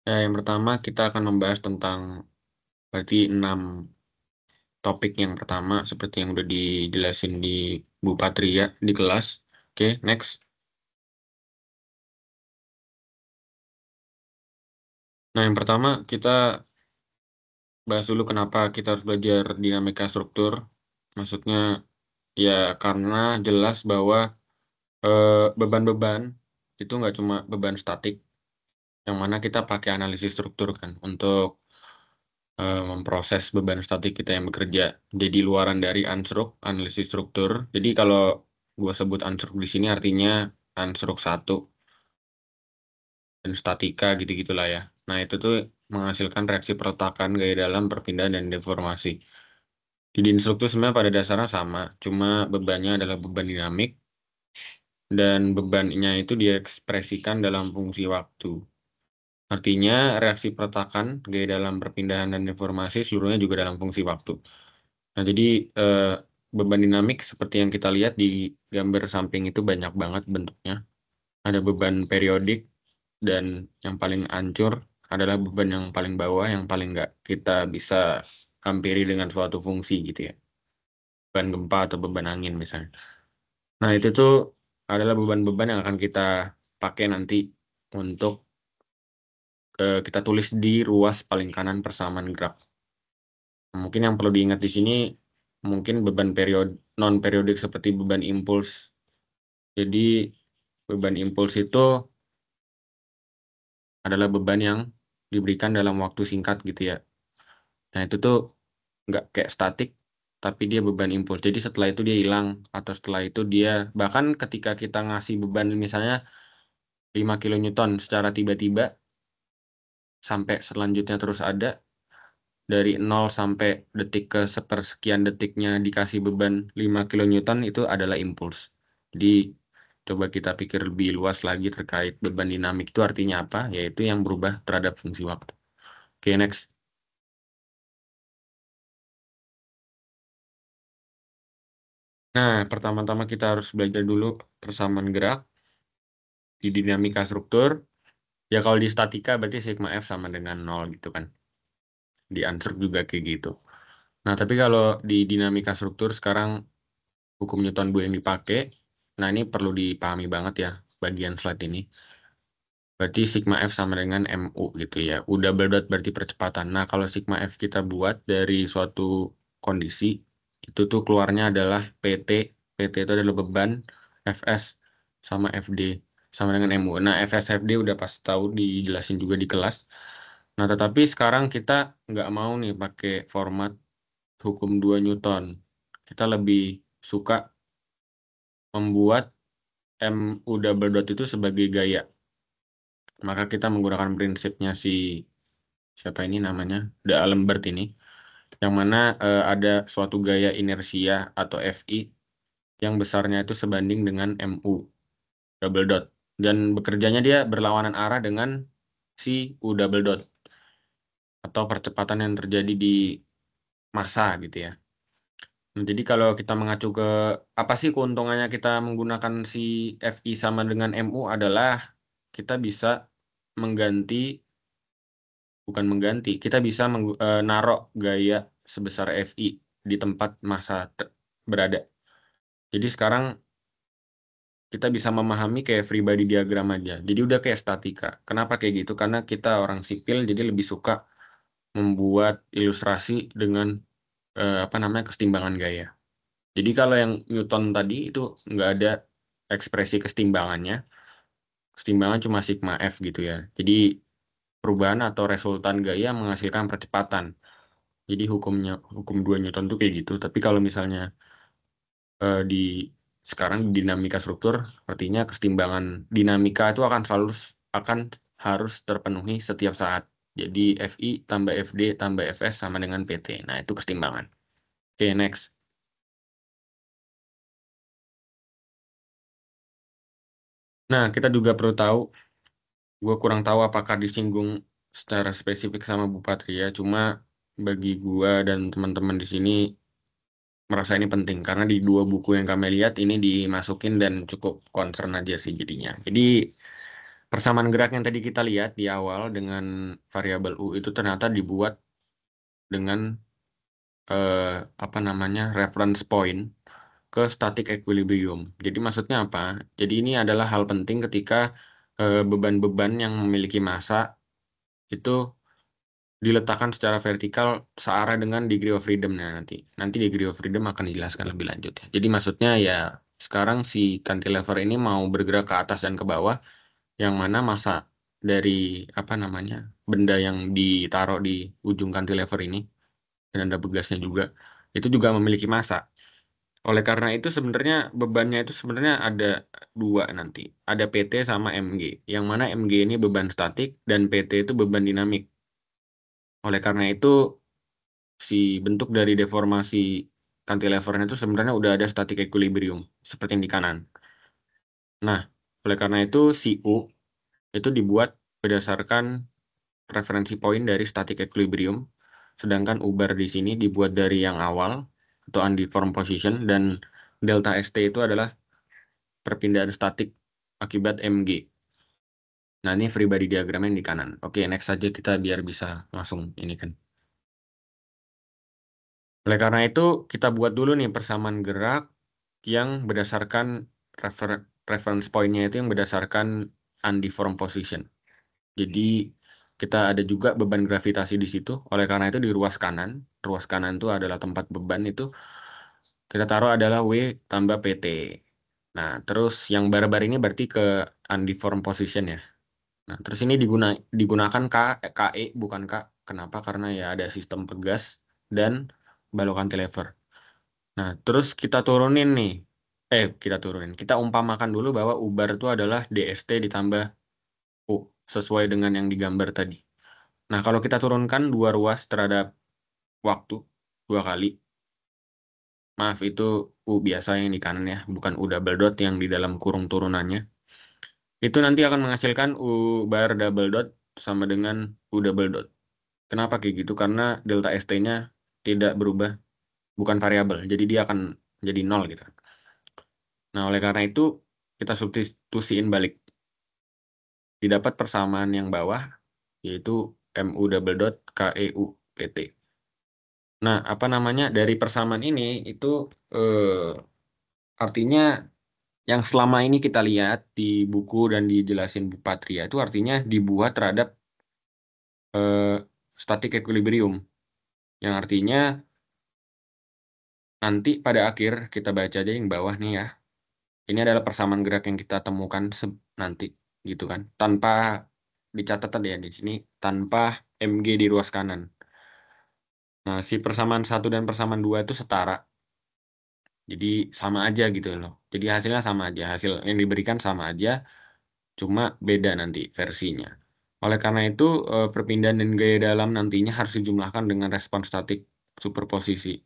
Yang pertama kita akan membahas tentang berarti 6 topik yang pertama seperti yang udah dijelasin di Bu Patria di kelas. Oke, next. Nah, yang pertama kita bahas dulu kenapa kita harus belajar dinamika struktur. Maksudnya ya karena jelas bahwa beban-beban itu nggak cuma beban statik, yang mana kita pakai analisis struktur kan untuk memproses beban statik kita yang bekerja. Jadi luaran dari Anstruk, analisis struktur. Jadi kalau gua sebut Anstruk di sini artinya Anstruk 1 dan statika gitu-gitulah ya. Nah, itu tuh menghasilkan reaksi perletakan gaya dalam, perpindahan, dan deformasi. Di instruktur sebenarnya pada dasarnya sama, cuma bebannya adalah beban dinamik, dan bebannya itu diekspresikan dalam fungsi waktu. Artinya, reaksi perletakan, gaya dalam, perpindahan, dan deformasi seluruhnya juga dalam fungsi waktu. Nah, jadi eh, beban dinamik seperti yang kita lihat di gambar samping itu banyak banget bentuknya. Ada beban periodik, dan yang paling ancur adalah beban yang paling bawah, yang paling nggak kita bisa hampiri dengan suatu fungsi gitu ya. Beban gempa atau beban angin misalnya. Nah, itu tuh adalah beban-beban yang akan kita pakai nanti untuk kita tulis di ruas paling kanan persamaan gerak. Mungkin yang perlu diingat di sini mungkin beban period non periodik seperti beban impuls. Jadi beban impuls itu adalah beban yang diberikan dalam waktu singkat gitu ya. Nah, itu tuh nggak kayak statik, tapi dia beban impuls. Jadi setelah itu dia hilang, atau setelah itu dia, bahkan ketika kita ngasih beban misalnya 5 kilonewton secara tiba-tiba, sampai selanjutnya terus ada, dari 0 sampai detik ke sepersekian detiknya dikasih beban 5 kilonewton itu adalah impuls. Jadi coba kita pikir lebih luas lagi terkait beban dinamik itu artinya apa, yaitu yang berubah terhadap fungsi waktu. Oke, next. Nah, pertama-tama kita harus belajar dulu persamaan gerak di dinamika struktur. Ya kalau di statika berarti sigma F sama dengan 0 gitu kan. Di ansur juga kayak gitu. Nah, tapi kalau di dinamika struktur sekarang hukum Newton 2 yang dipakai. Nah, ini perlu dipahami banget ya bagian slide ini. Berarti sigma F sama dengan MU gitu ya. Udah double berarti percepatan. Nah, kalau sigma F kita buat dari suatu kondisi, itu tuh keluarnya adalah PT. PT itu adalah beban, Fs sama Fd sama dengan MU. Nah, Fs Fd udah pas tahu dijelasin juga di kelas. Nah, tetapi sekarang kita nggak mau nih pakai format hukum 2 Newton. Kita lebih suka membuat MU double dot itu sebagai gaya. Maka kita menggunakan prinsipnya siapa ini namanya? D'Alembert ini. Yang mana ada suatu gaya inersia atau Fi yang besarnya itu sebanding dengan MU double dot. Dan bekerjanya dia berlawanan arah dengan si U double dot atau percepatan yang terjadi di massa gitu ya. Nah, jadi kalau kita mengacu ke apa sih keuntungannya kita menggunakan si Fi sama dengan MU adalah kita bisa mengganti, bukan mengganti, kita bisa narok gaya sebesar Fi di tempat massa berada. Jadi sekarang kita bisa memahami kayak free body diagram aja. Jadi udah kayak statika. Kenapa kayak gitu? Karena kita orang sipil jadi lebih suka membuat ilustrasi dengan apa namanya kesetimbangan gaya. Jadi kalau yang Newton tadi itu nggak ada ekspresi kesetimbangannya. Kesetimbangan cuma sigma F gitu ya. Jadi perubahan atau resultan gaya menghasilkan percepatan. Jadi hukum 2 Newton tuh kayak gitu. Tapi kalau misalnya di sekarang di dinamika struktur, artinya kesetimbangan dinamika itu akan harus terpenuhi setiap saat. Jadi Fi tambah Fd tambah Fs sama dengan PT. Nah, itu kesetimbangan. Oke, next. Nah, kita juga perlu tahu, gue kurang tahu apakah disinggung secara spesifik sama Bu Patria, cuma bagi gue dan teman-teman di sini merasa ini penting karena di dua buku yang kami lihat ini dimasukin dan cukup concern aja sih jadinya. Jadi Persamaan gerak yang tadi kita lihat di awal dengan variabel U itu ternyata dibuat dengan apa namanya reference point ke static equilibrium. Jadi maksudnya apa? Jadi ini adalah hal penting ketika beban-beban yang memiliki massa itu diletakkan secara vertikal searah dengan degree of freedom-nya nanti. Nanti degree of freedom akan dijelaskan lebih lanjut ya. Jadi maksudnya ya sekarang si cantilever ini mau bergerak ke atas dan ke bawah, yang mana massa dari apa namanya benda yang ditaruh di ujung cantilever ini dan ada begasnya juga itu juga memiliki massa. Oleh karena itu sebenarnya bebannya itu sebenarnya ada dua nanti. Ada PT sama MG. Yang mana MG ini beban statik dan PT itu beban dinamik. Oleh karena itu si bentuk dari deformasi cantilevernya itu sebenarnya udah ada static equilibrium seperti yang di kanan. Nah, oleh karena itu si U itu dibuat berdasarkan referensi point dari static equilibrium, sedangkan U bar di sini dibuat dari yang awal atau undeformed position dan delta ST itu adalah perpindahan statik akibat MG. Nah, ini free body diagramnya yang di kanan. Oke, next saja kita biar bisa langsung ini kan. Oleh karena itu, kita buat dulu nih persamaan gerak yang berdasarkan reference point-nya itu yang berdasarkan undeformed position. Jadi, kita ada juga beban gravitasi di situ. Oleh karena itu, di ruas kanan itu adalah tempat beban itu, kita taruh adalah W tambah PT. Nah, terus yang bar-bar ini berarti ke undeformed position ya. Nah, terus ini digunakan KE bukan K. Kenapa? Karena ya ada sistem pegas dan balok cantilever. Nah, terus kita turunin nih. Kita turunin. Kita umpamakan dulu bahwa ubar itu adalah DST ditambah U sesuai dengan yang digambar tadi. Nah, kalau kita turunkan dua ruas terhadap waktu dua kali, maaf itu U biasa yang di kanan ya, bukan U double dot yang di dalam kurung turunannya. Itu nanti akan menghasilkan U bar double dot sama dengan U double dot. Kenapa kayak gitu? Karena delta ST-nya tidak berubah, bukan variabel. Jadi dia akan jadi nol gitu. Nah, oleh karena itu kita substitusiin balik. Didapat persamaan yang bawah, yaitu MU double dot KEU PT. Nah, apa namanya? Dari persamaan ini itu artinya yang selama ini kita lihat di buku dan dijelasin Bu Patria itu artinya dibuat terhadap eh, static equilibrium. Yang artinya nanti pada akhir kita baca aja yang bawah nih ya. Ini adalah persamaan gerak yang kita temukan nanti gitu kan. Tanpa dicatat tadi ya di sini tanpa MG di ruas kanan. Nah, si persamaan satu dan persamaan dua itu setara. Jadi sama aja gitu loh. Jadi hasilnya sama aja. Hasil yang diberikan sama aja, cuma beda nanti versinya. Oleh karena itu, perpindahan dan gaya dalam nantinya harus dijumlahkan dengan respon statik superposisi.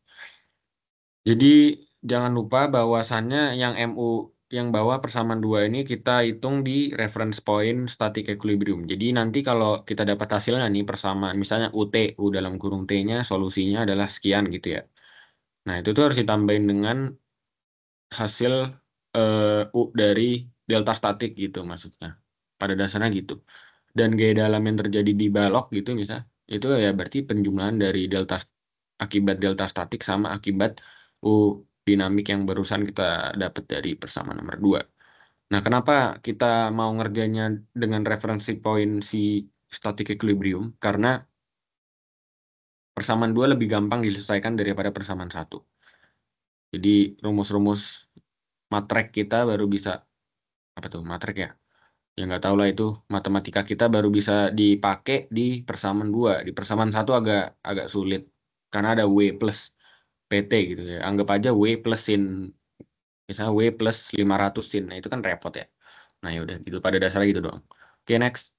Jadi jangan lupa bahwasannya yang MU yang bawah persamaan dua ini kita hitung di reference point static equilibrium. Jadi nanti kalau kita dapat hasilnya nih persamaan misalnya UT, U dalam kurung T-nya solusinya adalah sekian gitu ya. Nah, itu tuh harus ditambahin dengan hasil U dari delta statik gitu maksudnya. Pada dasarnya gitu. Dan gaya dalam yang terjadi di balok gitu misal, itu ya berarti penjumlahan dari akibat delta statik sama akibat U dinamik yang barusan kita dapat dari persamaan nomor 2. Nah, kenapa kita mau ngerjainnya dengan referensi point si static equilibrium? Karena persamaan 2 lebih gampang diselesaikan daripada persamaan satu. Jadi rumus-rumus matrek kita baru bisa apa tuh matrek ya? Ya nggak tahu lah itu matematika kita baru bisa dipakai di persamaan 2. Di persamaan satu agak agak sulit karena ada W plus PT gitu ya. Anggap aja W plus sin misalnya W plus 500 sin. Nah, itu kan repot ya. Nah, ya udah gitu pada dasarnya gitu dong. Oke, next.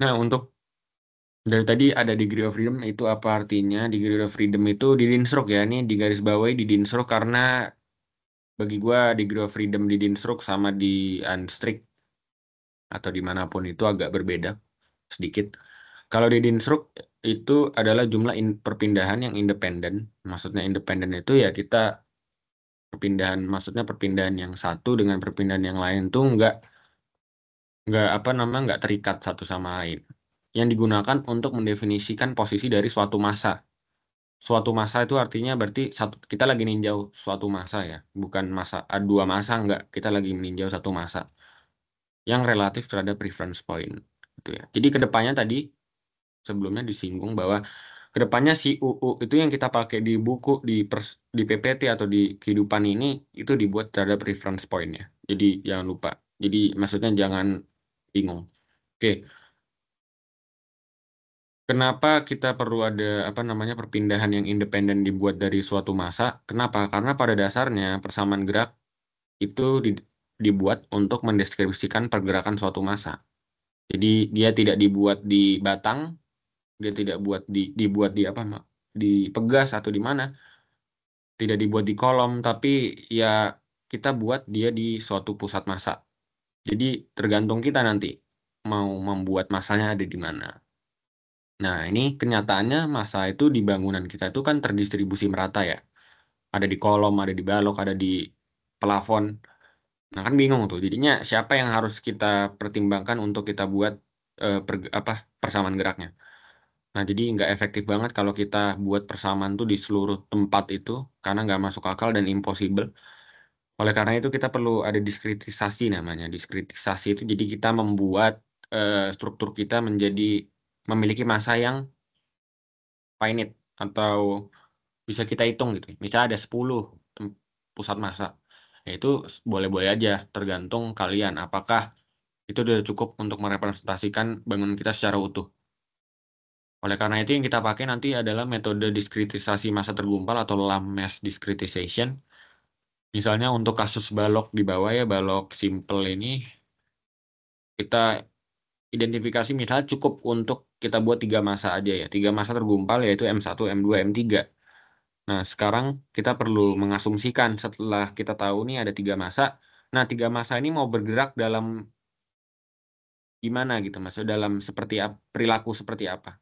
Nah, untuk dari tadi ada degree of freedom itu apa artinya? Degree of freedom itu di Dinstroke ya. Ini di garis bawahi di Dinstroke karena bagi gua degree of freedom di Dinstroke sama di Unstrict atau dimanapun itu agak berbeda sedikit. Kalau di Dinstroke itu adalah jumlah perpindahan yang independen. Maksudnya independen itu ya kita Perpindahan, maksudnya perpindahan yang satu dengan perpindahan yang lain tuh nggak terikat satu sama lain. Yang digunakan untuk mendefinisikan posisi dari suatu massa. Suatu massa itu artinya berarti kita lagi ninjau suatu massa ya, bukan massa dua massa, nggak. Kita lagi meninjau satu massa yang relatif terhadap reference point gitu ya. Jadi kedepannya tadi sebelumnya disinggung bahwa kedepannya si UU itu yang kita pakai di buku di PPT atau di kehidupan ini itu dibuat terhadap reference point-nya. Jadi jangan lupa. Jadi maksudnya jangan bingung. Oke, kenapa kita perlu ada apa namanya perpindahan yang independen dibuat dari suatu massa? Kenapa? Karena pada dasarnya persamaan gerak itu dibuat untuk mendeskripsikan pergerakan suatu massa. Jadi dia tidak dibuat di batang, dia tidak dibuat di apa, di pegas atau di mana, tidak dibuat di kolom, tapi ya kita buat dia di suatu pusat massa. Jadi tergantung kita nanti mau membuat massanya ada di mana. Nah, ini kenyataannya massa itu di bangunan kita itu kan terdistribusi merata ya. Ada di kolom, ada di balok, ada di plafon. Nah, kan bingung tuh. Jadinya siapa yang harus kita pertimbangkan untuk kita buat persamaan geraknya. Nah, jadi nggak efektif banget kalau kita buat persamaan tuh di seluruh tempat itu karena nggak masuk akal dan impossible. Oleh karena itu kita perlu ada diskritisasi namanya. Diskritisasi itu jadi kita membuat struktur kita menjadi memiliki massa yang finite atau bisa kita hitung gitu. Misalnya ada 10 pusat massa. Ya, itu boleh-boleh aja tergantung kalian apakah itu sudah cukup untuk merepresentasikan bangunan kita secara utuh. Oleh karena itu yang kita pakai nanti adalah metode diskritisasi massa tergumpal atau LAM mass discretization. Misalnya untuk kasus balok di bawah ya, balok simple ini kita identifikasi misalnya cukup untuk kita buat tiga massa aja ya. Tiga massa tergumpal yaitu M1, M2, M3. Nah, sekarang kita perlu mengasumsikan setelah kita tahu nih ada tiga massa. Nah, tiga massa ini mau bergerak dalam gimana gitu, Mas? Dalam seperti perilaku seperti apa?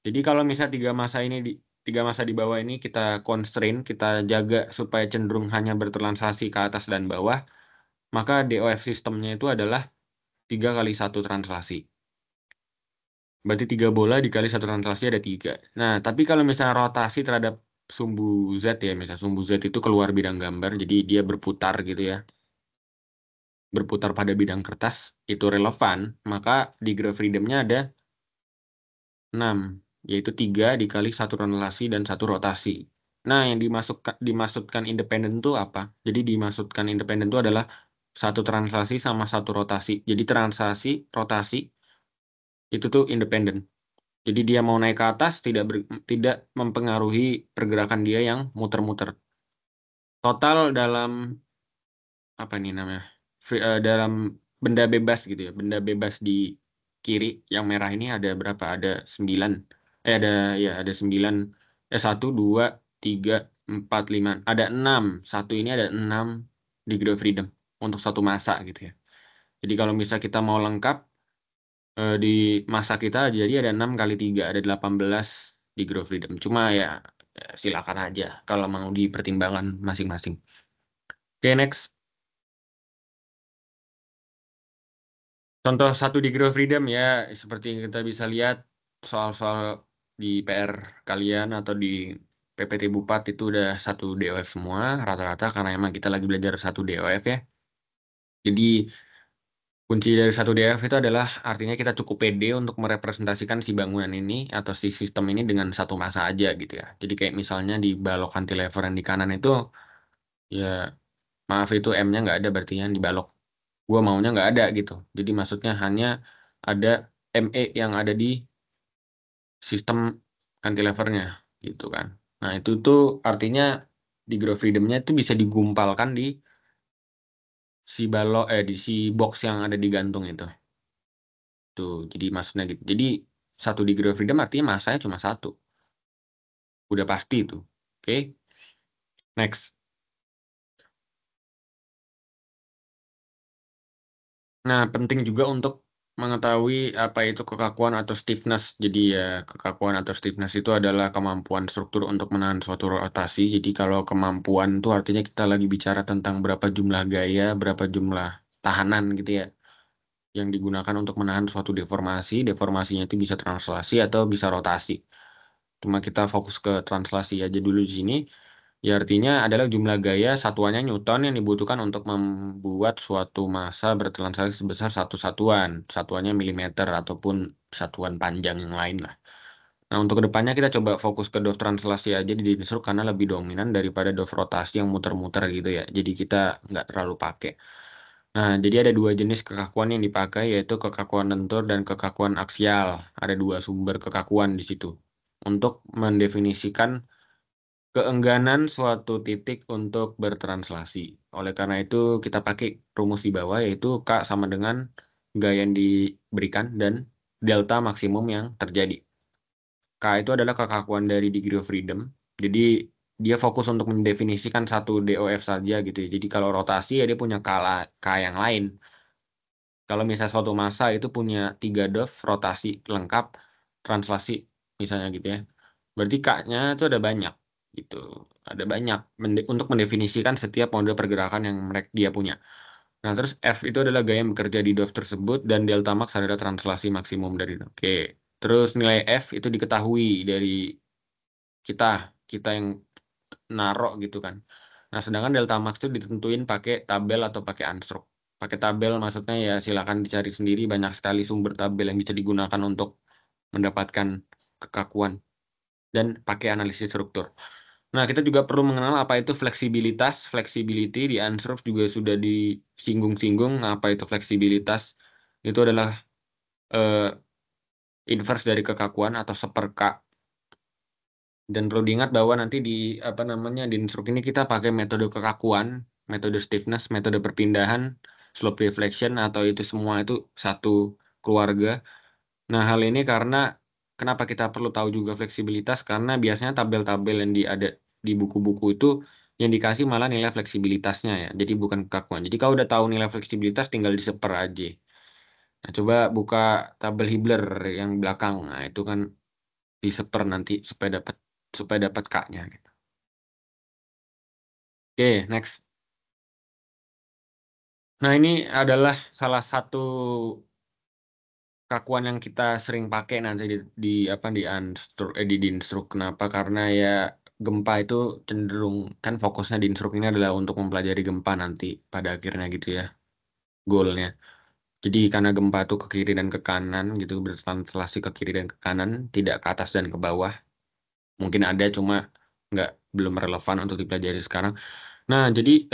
Jadi kalau misalnya tiga massa di bawah ini kita constraint, kita jaga supaya cenderung hanya bertranslasi ke atas dan bawah, maka DOF sistemnya itu adalah 3 kali 1 translasi. Berarti 3 bola dikali 1 translasi ada 3. Nah, tapi kalau misalnya rotasi terhadap sumbu Z ya, misalnya sumbu Z itu keluar bidang gambar, jadi dia berputar gitu ya, berputar pada bidang kertas, itu relevan, maka degree of freedom-nya ada 6, yaitu 3 dikali 1 translasi dan 1 rotasi. Nah, yang dimaksudkan independen itu apa? Jadi dimaksudkan independen itu adalah 1 translasi sama 1 rotasi. Jadi translasi, rotasi, itu tuh independen. Jadi dia mau naik ke atas tidak mempengaruhi pergerakan dia yang muter-muter. Total dalam apa nih namanya? Dalam benda bebas gitu ya. Benda bebas di kiri yang merah ini ada berapa? Ada 9. Ada ya ada 9. 1, 2, 3, 4, 5. Ada 6. Satu ini ada 6 degree of freedom untuk satu massa gitu ya. Jadi kalau misalnya kita mau lengkap di masa kita jadi ada 6 kali 3 ada 18 di Grow Freedom. Cuma ya silakan aja kalau mau dipertimbangkan masing-masing. Oke, next. Contoh satu di Grow Freedom ya, seperti yang kita bisa lihat soal-soal di PR kalian atau di PPT Bupat itu udah satu DOF semua rata-rata karena emang kita lagi belajar satu DOF ya. Jadi kunci dari satu DF itu adalah artinya kita cukup pede untuk merepresentasikan si bangunan ini atau si sistem ini dengan satu massa aja gitu ya. Jadi kayak misalnya di balok cantilever yang di kanan itu ya maaf itu M-nya nggak ada berarti yang di balok. Gua maunya nggak ada gitu. Jadi maksudnya hanya ada ME yang ada di sistem cantilevernya gitu kan. Nah itu tuh artinya di grow freedom-nya itu bisa digumpalkan di si balok di si box yang ada di gantung itu. Tuh, jadi maksudnya gitu. Jadi satu degree of freedom artinya masanya cuma satu. Udah pasti itu. Oke, next. Nah, penting juga untuk mengetahui apa itu kekakuan atau stiffness. Jadi ya kekakuan atau stiffness itu adalah kemampuan struktur untuk menahan suatu rotasi. Jadi kalau kemampuan itu artinya kita lagi bicara tentang berapa jumlah gaya, berapa jumlah tahanan gitu ya, yang digunakan untuk menahan suatu deformasi. Deformasinya itu bisa translasi atau bisa rotasi. Cuma kita fokus ke translasi aja dulu di sini. Ya artinya adalah jumlah gaya satuannya Newton yang dibutuhkan untuk membuat suatu massa bertranslasi sebesar satu satuan. Satuannya milimeter ataupun satuan panjang yang lain lah. Nah untuk kedepannya kita coba fokus ke dov translasi aja di Dinstruct karena lebih dominan daripada dov rotasi yang muter-muter gitu ya. Jadi kita nggak terlalu pakai. Nah jadi ada dua jenis kekakuan yang dipakai yaitu kekakuan lentur dan kekakuan aksial. Ada dua sumber kekakuan di situ. Untuk mendefinisikan keengganan suatu titik untuk bertranslasi. Oleh karena itu kita pakai rumus di bawah yaitu K sama dengan gaya yang diberikan dan delta maksimum yang terjadi. K itu adalah kekakuan dari degree of freedom. Jadi dia fokus untuk mendefinisikan satu DOF saja gitu ya. Jadi kalau rotasi ya dia punya K yang lain. Kalau misalnya suatu massa itu punya 3 DOF, rotasi lengkap, translasi misalnya gitu ya. Berarti K-nya itu ada banyak gitu. Ada banyak untuk mendefinisikan setiap mode pergerakan yang mereka dia punya. Nah, terus F itu adalah gaya yang bekerja di DOF tersebut dan delta max adalah translasi maksimum dari. Oke. Terus nilai F itu diketahui dari kita, kita yang narok gitu kan. Nah, sedangkan delta max itu ditentuin pakai tabel atau pakai unstruct. Pakai tabel maksudnya ya silakan dicari sendiri, banyak sekali sumber tabel yang bisa digunakan untuk mendapatkan kekakuan dan pakai analisis struktur. Nah, kita juga perlu mengenal apa itu fleksibilitas. Flexibility di Unstruct juga sudah disinggung-singgung. Apa itu fleksibilitas? Itu adalah eh, inverse dari kekakuan atau seperka. Dan perlu diingat bahwa nanti di apa namanya di Unstruct ini kita pakai metode kekakuan, metode stiffness, metode perpindahan, slope reflection atau itu semua itu satu keluarga. Nah, hal ini karena kenapa kita perlu tahu juga fleksibilitas karena biasanya tabel-tabel yang ada di buku-buku itu yang dikasih malah nilai fleksibilitasnya ya. Jadi bukan kekakuan. Jadi kalau udah tahu nilai fleksibilitas tinggal diseper aja. Nah, coba buka tabel Hibbeler yang belakang. Nah, itu kan diseper nanti supaya dapat K-nya gitu. Oke, next. Nah, ini adalah salah satu kakuan yang kita sering pakai nanti di Dinstruct. Kenapa? Karena ya gempa itu cenderung kan fokusnya di Dinstruct ini adalah untuk mempelajari gempa nanti pada akhirnya gitu ya goalnya. Jadi karena gempa itu ke kiri dan ke kanan gitu bertranslasi ke kiri dan ke kanan, tidak ke atas dan ke bawah. Mungkin ada cuma nggak belum relevan untuk dipelajari sekarang. Nah, jadi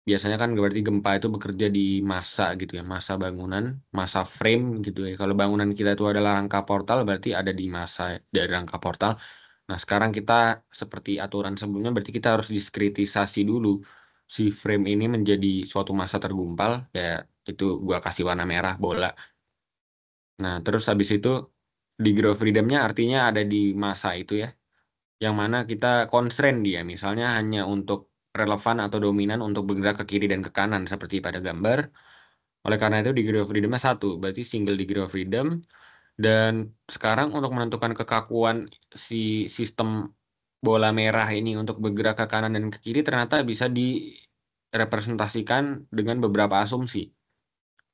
biasanya kan berarti gempa itu bekerja di massa gitu ya, massa bangunan, massa frame gitu ya. Kalau bangunan kita itu adalah rangka portal, berarti ada di massa dari rangka portal. Nah, sekarang kita seperti aturan sebelumnya, berarti kita harus diskritisasi dulu si frame ini menjadi suatu massa tergumpal, ya itu gua kasih warna merah bola. Nah, terus habis itu degree of freedom-nya artinya ada di massa itu ya, yang mana kita constraint dia, misalnya hanya untuk relevan atau dominan untuk bergerak ke kiri dan ke kanan seperti pada gambar. Oleh karena itu degree of freedom-nya 1, berarti single degree of freedom. Dan sekarang untuk menentukan kekakuan si sistem bola merah ini untuk bergerak ke kanan dan ke kiri ternyata bisa direpresentasikan dengan beberapa asumsi.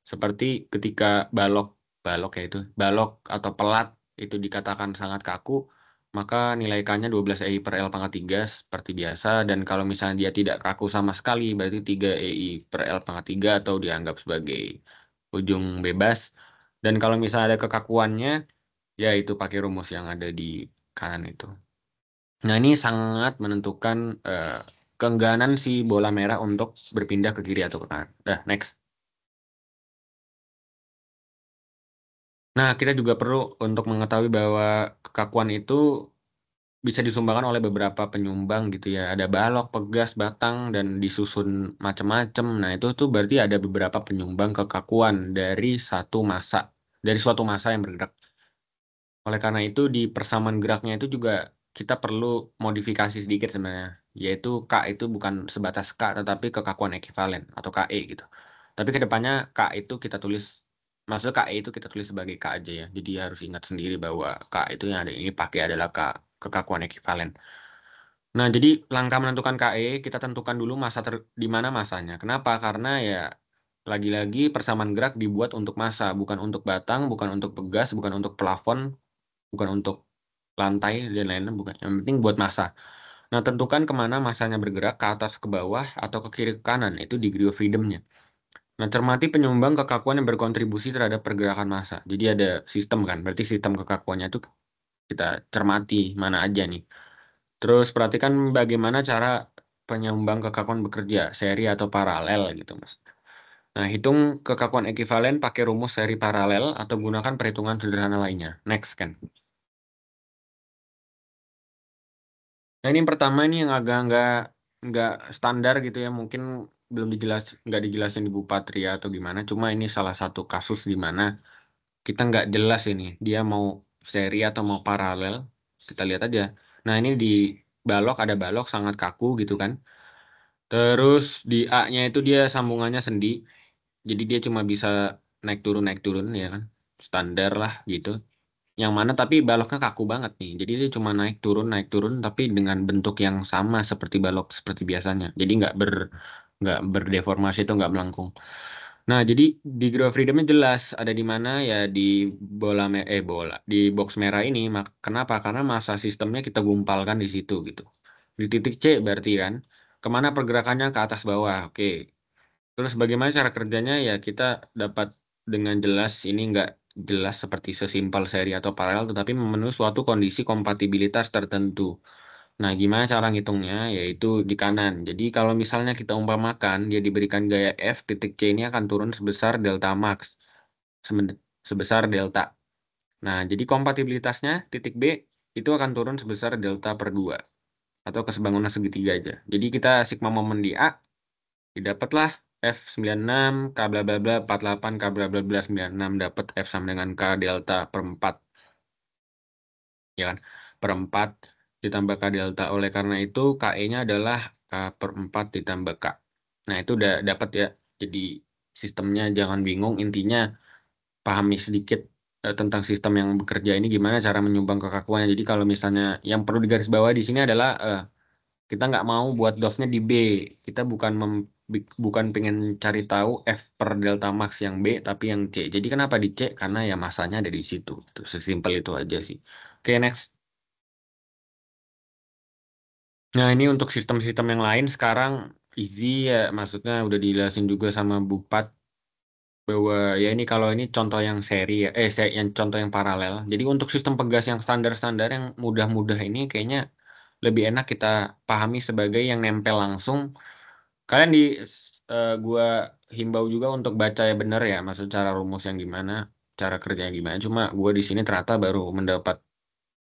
Seperti ketika balok, balok ya itu, balok atau pelat itu dikatakan sangat kaku, maka nilai K-nya 12 EI per L pangkat 3 seperti biasa. Dan kalau misalnya dia tidak kaku sama sekali, berarti 3 EI per L pangkat 3 atau dianggap sebagai ujung bebas. Dan kalau misalnya ada kekakuannya, ya itu pakai rumus yang ada di kanan itu. Nah ini sangat menentukan keengganan si bola merah untuk berpindah ke kiri atau ke kanan. Dah, next. Nah, kita juga perlu untuk mengetahui bahwa kekakuan itu bisa disumbangkan oleh beberapa penyumbang gitu ya. Ada balok, pegas, batang, dan disusun macam-macam. Nah, itu tuh berarti ada beberapa penyumbang kekakuan dari satu massa, dari suatu massa yang bergerak. Oleh karena itu, di persamaan geraknya itu juga kita perlu modifikasi sedikit sebenarnya. Yaitu K itu bukan sebatas K, tetapi kekakuan ekivalen atau KE gitu. Tapi kedepannya K itu kita tulis Maksudnya KE itu kita tulis sebagai K aja ya. Jadi harus ingat sendiri bahwa K itu yang ada ini pakai adalah K, kekakuan ekivalen. Nah, jadi langkah menentukan KE, kita tentukan dulu massa di mana masanya. Kenapa? Karena ya lagi-lagi persamaan gerak dibuat untuk massa, bukan untuk batang, bukan untuk pegas, bukan untuk plafon, bukan untuk lantai, dan lain-lain. Bukan. Yang penting buat massa. Nah, tentukan kemana massanya bergerak, ke atas, ke bawah, atau ke kiri, ke kanan. Itu degree of freedom-nya. Nah, cermati penyumbang kekakuan yang berkontribusi terhadap pergerakan massa. Jadi ada sistem kan, berarti sistem kekakuannya itu kita cermati mana aja nih. Terus perhatikan bagaimana cara penyumbang kekakuan bekerja, seri atau paralel gitu, Mas. Nah, hitung kekakuan ekivalen pakai rumus seri paralel atau gunakan perhitungan sederhana lainnya. Next kan. Nah, ini yang pertama ini yang agak nggak standar gitu ya, mungkin belum nggak dijelasin di Bu Patria atau gimana. Cuma ini salah satu kasus di mana kita nggak jelas ini dia mau seri atau mau paralel. Kita lihat aja. Nah, ini di balok ada balok sangat kaku gitu kan. Terus di A-nya itu dia sambungannya sendi. Jadi dia cuma bisa naik turun ya kan. Standar lah gitu. Yang mana tapi baloknya kaku banget nih. Jadi dia cuma naik turun tapi dengan bentuk yang sama seperti balok seperti biasanya. Jadi nggak berdeformasi itu nggak melengkung. Nah, jadi degree of freedom-nya jelas ada di mana ya di bola di box merah ini. Kenapa? Karena massa sistemnya kita gumpalkan di situ gitu. Di titik C berarti kan kemana pergerakannya ke atas bawah. Oke. Terus bagaimana cara kerjanya ya kita dapat dengan jelas ini nggak jelas seperti sesimpel seri atau paralel tetapi memenuhi suatu kondisi kompatibilitas tertentu. Nah, gimana cara ngitungnya? Yaitu di kanan. Jadi kalau misalnya kita umpamakan dia diberikan gaya F, titik C ini akan turun sebesar delta max, sebesar delta. Nah, jadi kompatibilitasnya titik B itu akan turun sebesar delta per 2 atau kesebangunan segitiga aja. Jadi kita sigma momen di A didapatlah F96, K bla bla bla 48, K bla bla bla 96 dapat F sama dengan K delta per 4. Ya kan? Per 4 ditambah K delta. Oleh karena itu KE-nya adalah K per 4 ditambah K. Nah, itu udah dapat ya. Jadi sistemnya jangan bingung. Intinya pahami sedikit tentang sistem yang bekerja ini gimana cara menyumbang kekakuannya. Jadi kalau misalnya yang perlu digarisbawahi di sini adalah kita nggak mau buat dosnya di B. Kita bukan pengen cari tahu F per delta max yang B, tapi yang C. Jadi kenapa di C? Karena ya masanya ada di situ. Itu sesimpel itu aja sih. Oke, next. Nah, ini untuk sistem-sistem yang lain sekarang easy ya. Maksudnya udah dijelasin juga sama Bupat bahwa ya ini kalau ini contoh yang seri ya. Yang contoh yang paralel. Jadi untuk sistem pegas yang standar-standar yang mudah-mudah ini kayaknya lebih enak kita pahami sebagai yang nempel langsung. Kalian gua himbau juga untuk baca ya bener ya, maksud cara rumus yang gimana, cara kerjanya gimana. Cuma gua di sini ternyata baru mendapat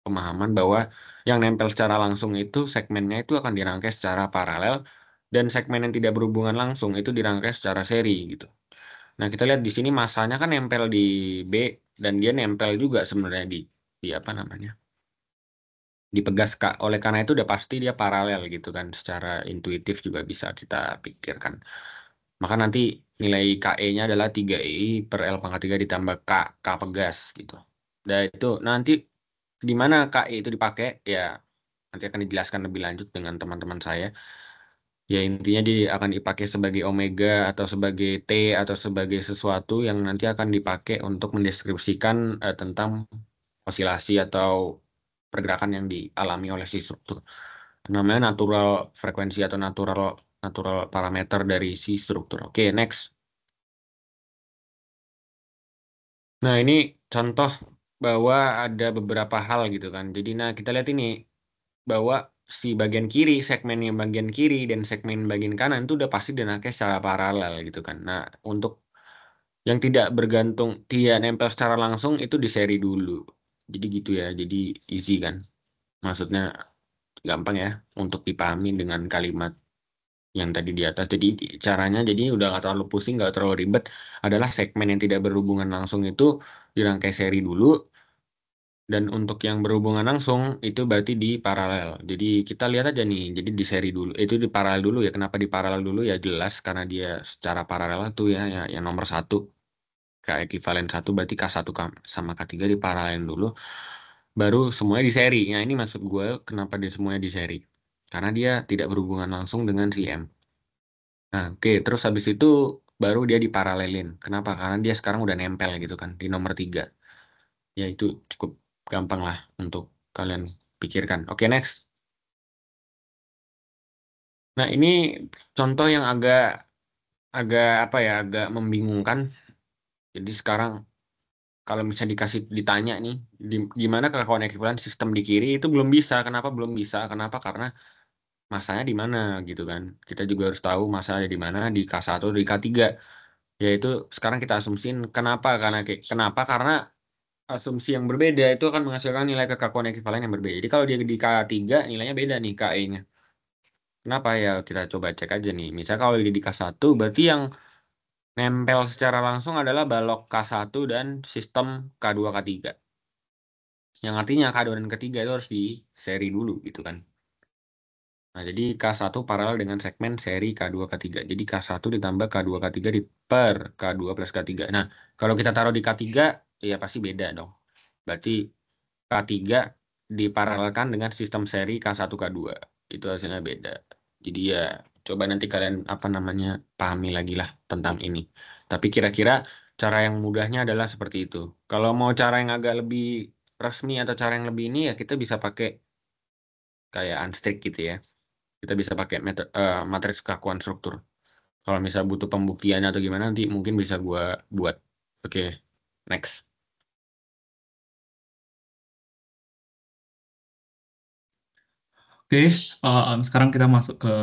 pemahaman bahwa yang nempel secara langsung itu segmennya itu akan dirangkai secara paralel dan segmen yang tidak berhubungan langsung itu dirangkai secara seri gitu. Nah, kita lihat di sini masanya kan nempel di B dan dia nempel juga sebenarnya di apa namanya? Di pegas K. Oleh karena itu udah pasti dia paralel gitu kan, secara intuitif juga bisa kita pikirkan. Maka nanti nilai KE-nya adalah 3I per L pangkat 3 ditambah K, K pegas gitu. Dan itu nanti di mana KE itu dipakai ya nanti akan dijelaskan lebih lanjut dengan teman-teman saya. Ya intinya dia akan dipakai sebagai omega atau sebagai T atau sebagai sesuatu yang nanti akan dipakai untuk mendeskripsikan tentang osilasi atau pergerakan yang dialami oleh si struktur. Namanya natural frekuensi atau natural natural parameter dari si struktur. Oke, next. Nah, ini contoh bahwa ada beberapa hal gitu kan. Jadi, nah kita lihat ini bahwa si bagian kiri, segmen yang bagian kiri dan segmen bagian kanan itu udah pasti dinamika secara paralel gitu kan. Nah, untuk yang tidak bergantung, tidak nempel secara langsung itu di seri dulu. Jadi gitu ya, jadi easy kan. Maksudnya gampang ya untuk dipahami dengan kalimat yang tadi di atas. Jadi caranya jadi udah nggak terlalu pusing, nggak terlalu ribet. Adalah segmen yang tidak berhubungan langsung itu dirangkai seri dulu. Dan untuk yang berhubungan langsung itu berarti di paralel. Jadi kita lihat aja nih. Jadi di seri dulu. Itu di paralel dulu ya. Kenapa di paralel dulu ya jelas karena dia secara paralel tuh ya yang nomor satu. K ekuivalen 1 berarti K1 sama K3 diparalelin dulu. Baru semuanya di seri. Nah ini maksud gue kenapa dia semuanya di seri. Karena dia tidak berhubungan langsung dengan si M. Nah oke, terus habis itu baru dia diparalelin. Kenapa? Karena dia sekarang udah nempel gitu kan di nomor 3. Ya itu cukup gampang lah untuk kalian pikirkan. Oke, next. Nah ini contoh yang agak agak apa ya, agak membingungkan. Jadi sekarang kalau misalnya ditanya nih, gimana kekakuan ekuivalen sistem di kiri itu belum bisa. Kenapa belum bisa? Kenapa? Karena masanya di mana gitu kan. Kita juga harus tahu masanya di mana di K1 di K3. Yaitu sekarang kita asumsiin kenapa? Karena asumsi yang berbeda itu akan menghasilkan nilai kekakuan ekuivalen yang berbeda. Jadi kalau dia di K3 nilainya beda nih KE-nya. Kenapa ya? Kita coba cek aja nih. Misal kalau dia di K1 berarti yang nempel secara langsung adalah balok K1 dan sistem K2 K3. Yang artinya K2 dan K3 itu harus di seri dulu gitu kan. Nah, jadi K1 paralel dengan segmen seri K2 K3. Jadi K1 ditambah K2 K3 di per K2 plus K3. Nah, kalau kita taruh di K3 ya pasti beda dong. Berarti K3 diparalelkan dengan sistem seri K1 K2. Itu hasilnya beda. Jadi ya coba nanti kalian apa namanya pahami lagi lah tentang ini. Tapi kira-kira cara yang mudahnya adalah seperti itu. Kalau mau cara yang agak lebih resmi atau cara yang lebih ini ya kita bisa pakai kayak unstrict gitu ya. Kita bisa pakai matriks kekakuan struktur. Kalau misal butuh pembuktian atau gimana nanti mungkin bisa gua buat. Oke, next. Oke, sekarang kita masuk ke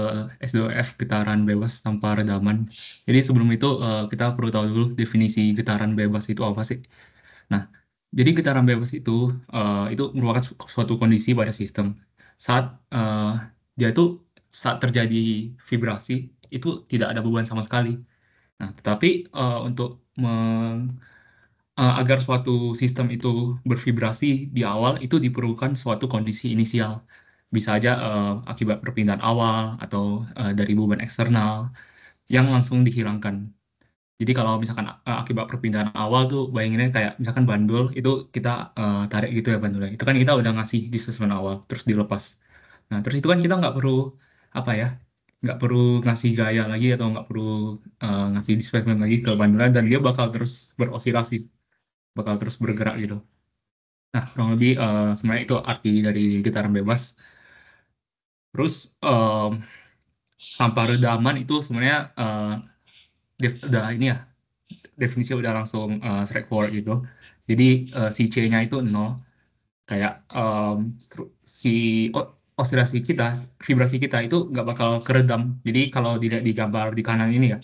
S2F getaran bebas tanpa redaman. Jadi sebelum itu kita perlu tahu dulu definisi getaran bebas itu apa sih? Nah, jadi getaran bebas itu merupakan suatu kondisi pada sistem saat dia itu saat terjadi vibrasi itu tidak ada beban sama sekali. Nah, tetapi untuk agar suatu sistem itu bervibrasi di awal itu diperlukan suatu kondisi inisial. Bisa aja akibat perpindahan awal atau dari beban eksternal yang langsung dihilangkan. Jadi kalau misalkan akibat perpindahan awal tuh bayanginnya kayak misalkan bandul itu kita tarik gitu ya bandulnya. Itu kan kita udah ngasih displacement awal terus dilepas. Nah terus itu kan kita nggak perlu apa ya, nggak perlu ngasih gaya lagi atau nggak perlu ngasih displacement lagi ke bandulnya dan dia bakal terus berosilasi, bakal terus bergerak gitu. Nah kurang lebih sebenarnya itu arti dari getaran bebas. Terus tanpa redaman itu sebenarnya udah ini ya definisi udah langsung straightforward gitu. Jadi si C-nya itu nol, kayak si osilasi kita, vibrasi kita itu nggak bakal keredam. Jadi kalau dilihat di gambar di kanan ini ya,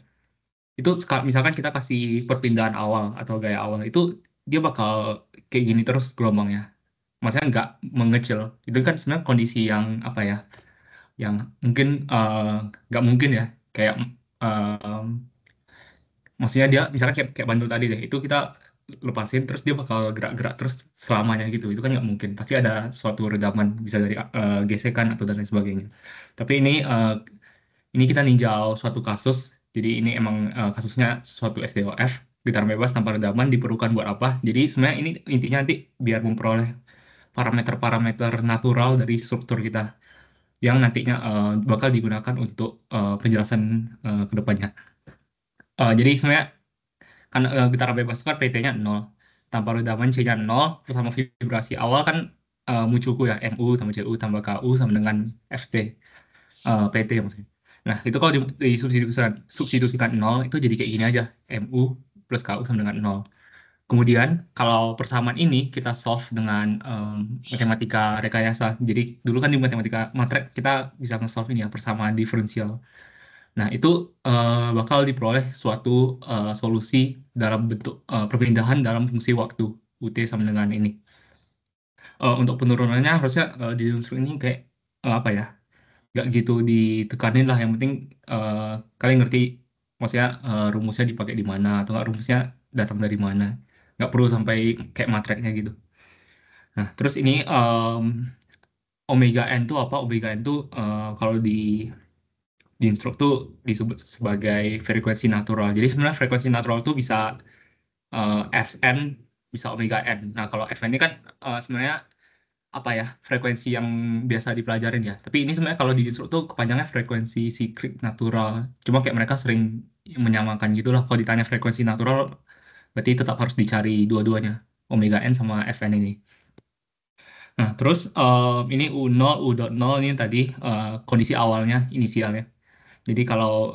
itu misalkan kita kasih perpindahan awal atau gaya awal itu dia bakal kayak gini terus gelombangnya. Maksudnya nggak mengecil. Itu kan sebenarnya kondisi yang apa ya, yang mungkin nggak mungkin ya, kayak eh, maksudnya dia misalnya kayak bandul tadi deh itu kita lepasin terus dia bakal gerak-gerak terus selamanya gitu itu kan nggak mungkin pasti ada suatu redaman bisa dari gesekan atau dan lain sebagainya tapi ini kita ninjau suatu kasus jadi ini emang kasusnya suatu SDOF getaran bebas tanpa redaman diperlukan buat apa jadi sebenarnya ini intinya nanti biar memperoleh parameter-parameter natural dari struktur kita yang nantinya bakal digunakan untuk penjelasan ke depannya. Jadi sebenarnya kan getaran bebas itu kan PT-nya 0 tanpa redaman C-nya 0 terus sama vibrasi awal kan mucuku ya MU tambah CU tambah KU sama dengan FT PT maksudnya nah itu kalau disubstitusikan 0 itu jadi kayak gini aja MU plus KU sama dengan 0 kemudian kalau persamaan ini kita solve dengan matematika rekayasa jadi dulu kan di matematika matrek kita bisa nge-solve ini ya persamaan diferensial. Nah, itu bakal diperoleh suatu solusi dalam bentuk perpindahan dalam fungsi waktu UT sama dengan ini. Untuk penurunannya harusnya di unsur ini kayak apa ya, nggak gitu ditekanin lah. Yang penting kalian ngerti, maksudnya rumusnya dipakai di mana atau nggak rumusnya datang dari mana. Nggak perlu sampai kayak matreknya gitu. Nah, terus ini omega n itu apa? Omega n itu kalau di instruk tuh disebut sebagai frekuensi natural. Jadi sebenarnya frekuensi natural tuh bisa Fn bisa omega n. Nah, kalau Fn ini kan sebenarnya apa ya, frekuensi yang biasa dipelajarin ya. Tapi ini sebenarnya kalau di distro tuh kepanjangnya frekuensi siklik natural. Cuma kayak mereka sering menyamakan gitu lah. Kalau ditanya frekuensi natural, berarti tetap harus dicari dua-duanya, omega n sama Fn ini. Nah, terus ini U0, U.0 ini tadi kondisi awalnya, inisialnya. Jadi kalau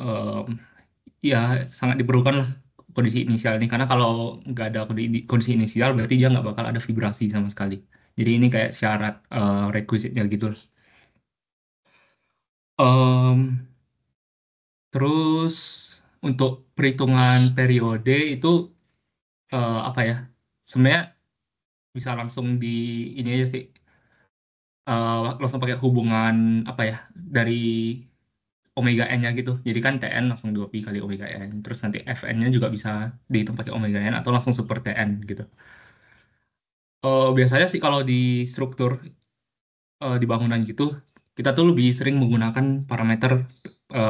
ya sangat diperlukan lah kondisi inisial ini, karena kalau nggak ada kondisi inisial berarti dia nggak bakal ada vibrasi sama sekali. Jadi ini kayak syarat requisite-nya gitu. Em, terus untuk perhitungan periode itu apa ya? Sebenarnya bisa langsung di ini aja sih, langsung pakai hubungan apa ya, dari omega n-nya gitu. Jadi kan Tn langsung 2pi kali omega n. Terus nanti Fn-nya juga bisa dihitung pakai omega n atau langsung super Tn gitu. Biasanya sih kalau di struktur di bangunan gitu, kita tuh lebih sering menggunakan parameter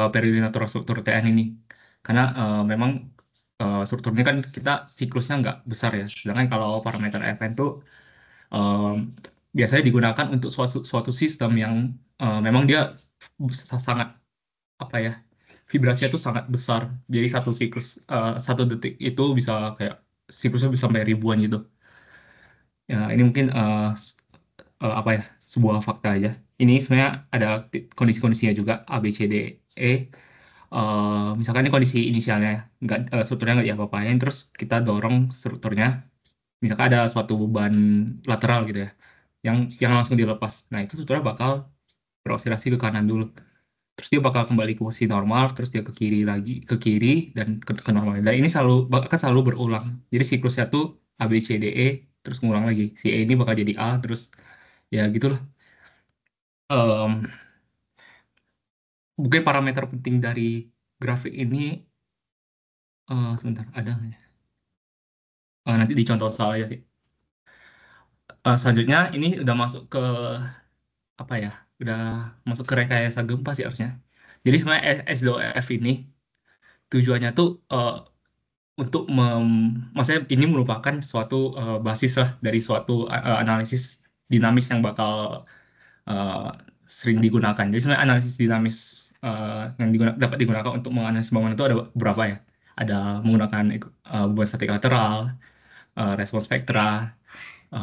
periode natural struktur Tn ini. Karena memang struktur ini kan kita siklusnya nggak besar ya. Sedangkan kalau parameter Fn tuh em, biasanya digunakan untuk suatu sistem yang memang dia sangat apa ya, vibrasinya tuh sangat besar. Jadi satu siklus 1 detik itu bisa kayak siklusnya bisa sampai ribuan gitu. Ya ini mungkin apa ya, sebuah fakta aja. Ini sebenarnya ada kondisi-kondisinya juga A B C D E. Misalkan ini kondisi inisialnya ya, nggak strukturnya nggak diapa-apain, terus kita dorong strukturnya. Misalkan ada suatu beban lateral gitu ya, yang langsung dilepas. Nah itu strukturnya bakal beroscilasi ke kanan dulu. Terus dia bakal kembali ke posisi normal, terus dia ke kiri lagi, ke kiri dan ke normal. Dan ini akan selalu berulang. Jadi siklusnya tuh A B C D E terus ngulang lagi. Si E ini bakal jadi A terus ya gitulah. Em, Mungkin parameter penting dari grafik ini sebentar ada nggak ya? Nanti dicontoh soalnya sih. Selanjutnya ini udah masuk ke apa ya? Udah masuk ke rekayasa gempa sih harusnya. Jadi sebenarnya S2F ini tujuannya tuh untuk maksudnya ini merupakan suatu basis lah dari suatu analisis dinamis yang bakal uh, sering digunakan. Jadi sebenarnya analisis dinamis yang dapat digunakan untuk menganalisis bangunan itu ada berapa ya? Ada menggunakan beban statik lateral, respons spektra,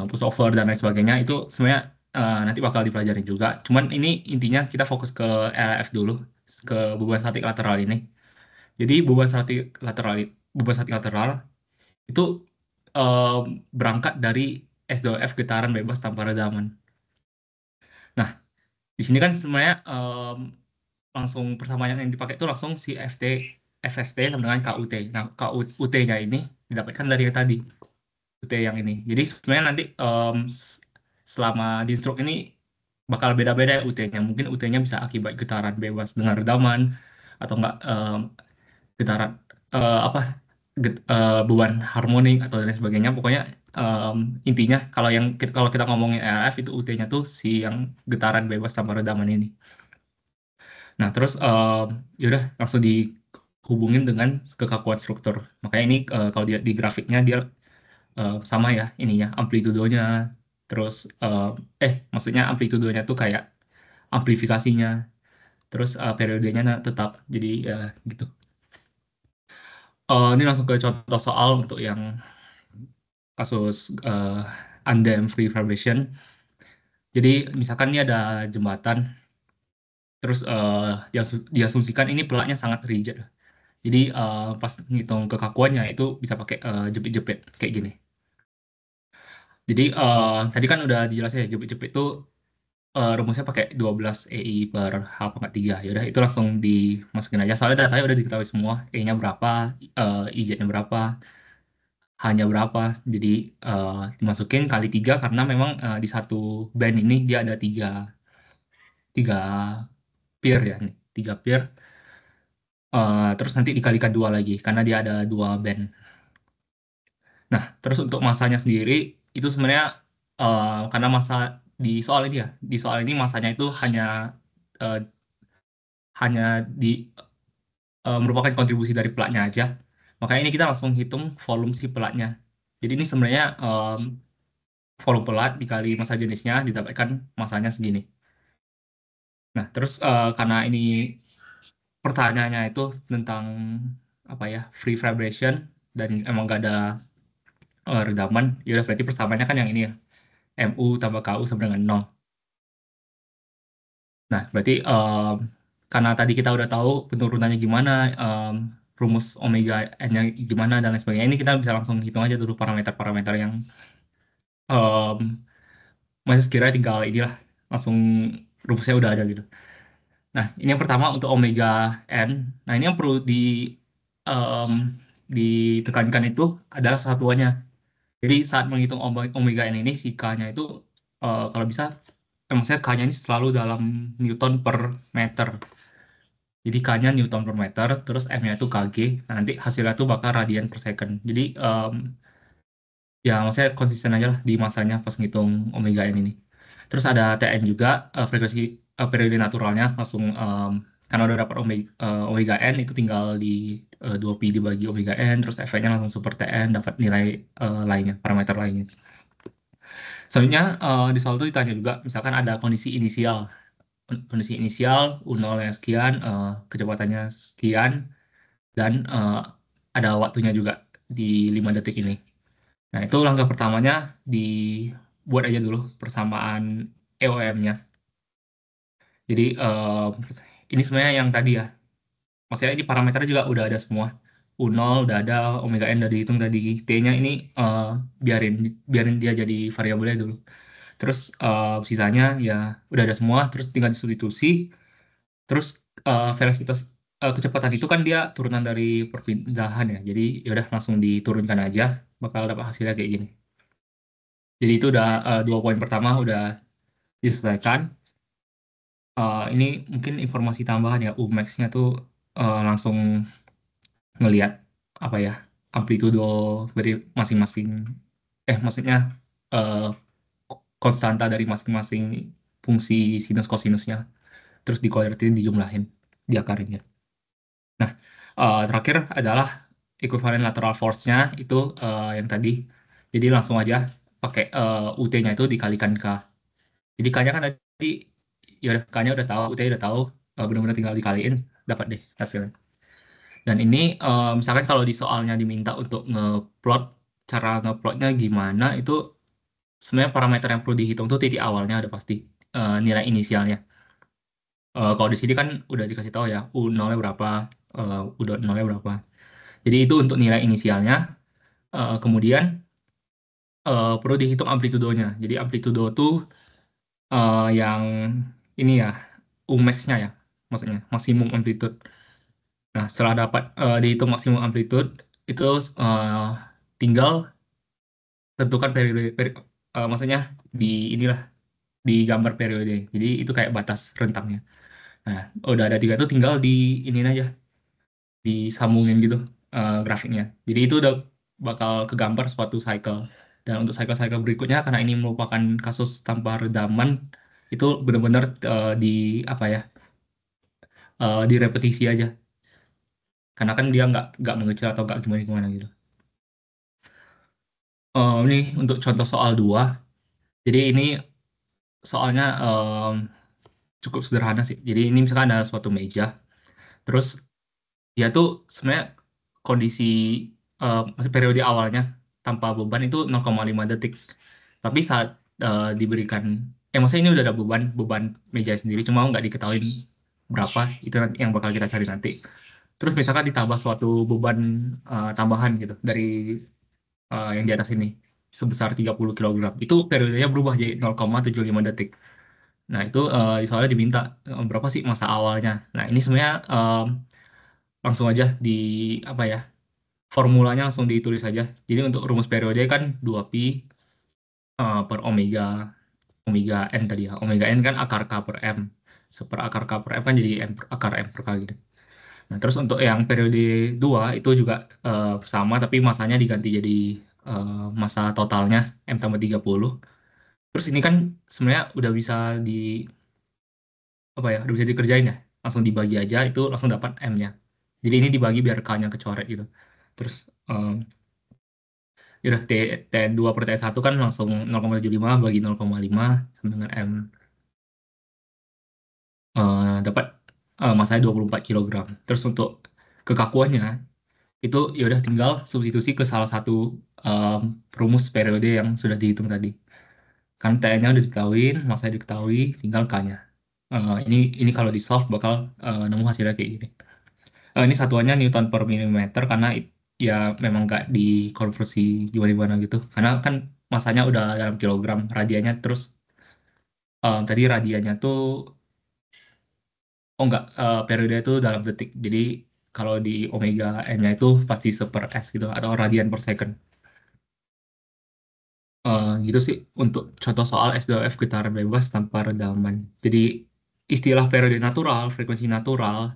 pushover dan lain sebagainya. Itu sebenarnya nanti bakal dipelajari juga. Cuman ini intinya kita fokus ke RF dulu, ke beban statik lateral ini. Jadi beban statik lateral itu eh, berangkat dari S2F getaran bebas tanpa redaman. Nah, di sini kan sebenarnya langsung persamaan yang dipakai itu langsung si FST sama dengan KUT. Nah, KUT-nya ini didapatkan dari yang tadi, UT yang ini. Jadi sebenarnya nanti selama di stroke ini bakal beda-beda ya UT-nya. Mungkin UT-nya bisa akibat getaran bebas dengan redaman atau enggak getaran apa beban harmonik atau lain sebagainya. Pokoknya em, intinya kalau kita ngomongin RF itu UT-nya tuh si yang getaran bebas tanpa redaman ini. Nah, terus yaudah langsung dihubungin dengan kekakuan struktur. Makanya ini kalau dia di grafiknya dia sama ya ininya amplitudonya. Terus maksudnya amplitudonya tuh kayak amplifikasinya. Terus periodenya tetap. Jadi ya gitu. Ini langsung ke contoh soal untuk yang kasus undamped free vibration. Jadi misalkan ini ada jembatan, terus diasumsikan ini pelaknya sangat rigid. Jadi pas ngitung kekakuannya itu bisa pakai jepit-jepit kayak gini. Jadi tadi kan udah dijelasin ya jepit-jepit itu rumusnya pakai 12 EI per H pangkat 3. Yaudah itu langsung dimasukin aja. Soalnya datanya udah diketahui semua. E-nya berapa, IZ-nya berapa, H-nya berapa. Jadi dimasukin kali 3 karena memang di satu band ini dia ada tiga pier ya. Nih. 3 pier. Terus nanti dikalikan 2 lagi karena dia ada 2 band. Nah, terus untuk masanya sendiri itu sebenarnya karena masa di soal ini masanya itu eh, hanya merupakan kontribusi dari platnya aja. Makanya ini kita langsung hitung volume si pelatnya. Jadi ini sebenarnya volume pelat dikali massa jenisnya didapatkan massanya segini. Nah, terus karena ini pertanyaannya itu tentang apa ya, free vibration dan emang gak ada redaman, ya udah berarti persamaannya kan yang ini ya, MU tambah KU sama dengan 0. Nah, berarti karena tadi kita udah tahu penurunannya gimana, rumus omega n-nya gimana dan lain sebagainya, ini kita bisa langsung hitung aja dulu parameter-parameter yang em, masih sekiranya tinggal inilah, langsung rumusnya udah ada gitu. Nah, ini yang pertama untuk omega n. Nah, ini yang perlu em, ditekankan itu adalah satuannya. Jadi saat menghitung omega n ini, si K-nya itu kalau bisa, maksudnya K-nya ini selalu dalam Newton per meter. Jadi K-nya Newton per meter, terus M-nya itu kg. Nah, nanti hasilnya itu bakal radian per second. Jadi ya maksudnya konsisten aja lah di masanya pas ngitung omega n ini. Terus ada Tn juga, frekuensi periode naturalnya langsung, karena udah dapat omega n itu tinggal di 2pi dibagi omega n, terus efeknya langsung super Tn, dapat nilai lainnya, parameter lainnya. Selanjutnya di soal itu ditanya juga, misalkan ada kondisi inisial. Kondisi inisial U0 yang sekian, kecepatannya sekian, dan ada waktunya juga di 5 detik ini. Nah, itu langkah pertamanya dibuat aja dulu persamaan EOM-nya. Jadi ini sebenarnya yang tadi ya, maksudnya ini parameternya juga udah ada semua. U0 udah ada, omega n udah dihitung tadi. T-nya ini biarin biarin dia jadi variabelnya dulu. Terus sisanya ya udah ada semua, terus tinggal disubstitusi. Terus velocitas kecepatan itu kan dia turunan dari perpindahan ya. Jadi ya udah langsung diturunkan aja, bakal dapat hasilnya kayak gini. Jadi itu udah 2 poin pertama udah diselesaikan. Ini mungkin informasi tambahan ya, Umax-nya tuh langsung ngelihat apa ya, amplitudo dari masing-masing, maksudnya eh, konstanta dari masing-masing fungsi sinus kosinusnya, terus dikuadratin, dijumlahin, diakarin ya. Nah, terakhir adalah equivalent lateral force-nya itu yang tadi. Jadi langsung aja pakai UT-nya itu dikalikan K. Jadi K-nya kan tadi, ya udah K-nya udah tahu, UT-nya udah tahu, benar-benar tinggal dikaliin, dapat deh hasilnya. Dan ini misalkan kalau di soalnya diminta untuk ngeplot, cara ngeplotnya gimana, itu sebenarnya parameter yang perlu dihitung tuh titik awalnya ada pasti, nilai inisialnya. Kalau di sini kan udah dikasih tahu ya, U0-nya berapa, U dot 0-nya berapa. Jadi itu untuk nilai inisialnya. Kemudian perlu dihitung amplitudonya. Jadi amplitudo itu yang ini ya, Umax-nya ya, maksudnya maksimum amplitude. Nah, setelah dapat dihitung maksimum amplitude, itu tinggal tentukan periode, maksudnya di inilah, di gambar periode. Jadi itu kayak batas rentangnya. Nah, udah ada tiga itu tinggal di ini aja, disambungin gitu grafiknya. Jadi itu udah bakal kegambar suatu cycle. Dan untuk cycle-cycle berikutnya, karena ini merupakan kasus tanpa redaman, itu benar-benar di apa ya, direpetisi aja. Karena kan dia nggak mengecil atau nggak gimana-gimana gitu. Ini untuk contoh soal 2. Jadi ini soalnya cukup sederhana sih. Jadi ini misalkan ada suatu meja, terus dia tuh sebenarnya kondisi maksud periode awalnya tanpa beban itu 0,5 detik. Tapi saat diberikan, maksudnya ini udah ada beban meja sendiri, cuma nggak diketahui berapa, itu nanti yang bakal kita cari nanti. Terus misalkan ditambah suatu beban tambahan gitu dari yang di atas ini sebesar 30 kilogram, itu periodenya berubah jadi 0,75 detik. Nah, itu soalnya diminta berapa sih masa awalnya. Nah, ini sebenarnya langsung aja di apa ya, formulanya langsung ditulis aja. Jadi untuk rumus periode kan 2pi per omega omega n tadi ya. Omega n kan akar K per M. Seper akar K per M kan jadi akar M per K gitu. Nah, terus untuk yang periode 2 itu juga sama, tapi masanya diganti jadi masa totalnya M tambah 30. Terus ini kan sebenarnya udah bisa di apa ya, udah bisa dikerjain ya. Langsung dibagi aja, itu langsung dapat M-nya. Jadi ini dibagi biar K-nya kecoret gitu. Terus ya udah T2 per T1 kan langsung 0,75 bagi 0,5 sama dengan M, dapat masanya 24 kilogram. Terus untuk kekakuannya itu ya udah tinggal substitusi ke salah satu em, rumus periode yang sudah dihitung tadi. Kan T-nya udah diketahuin, masanya diketahui, tinggal K-nya. Ini kalau di solve bakal nemu hasilnya kayak gini. Ini satuannya Newton per milimeter karena ya memang nggak dikonversi gimana-gimana gitu. Karena kan masanya udah dalam kilogram, radianya terus tadi radianya tuh oh nggak, periode itu dalam detik. Jadi kalau di omega n-nya itu pasti seper s gitu atau radian per second. Gitu sih untuk contoh soal S2F getaran bebas tanpa redaman. Jadi istilah periode natural, frekuensi natural,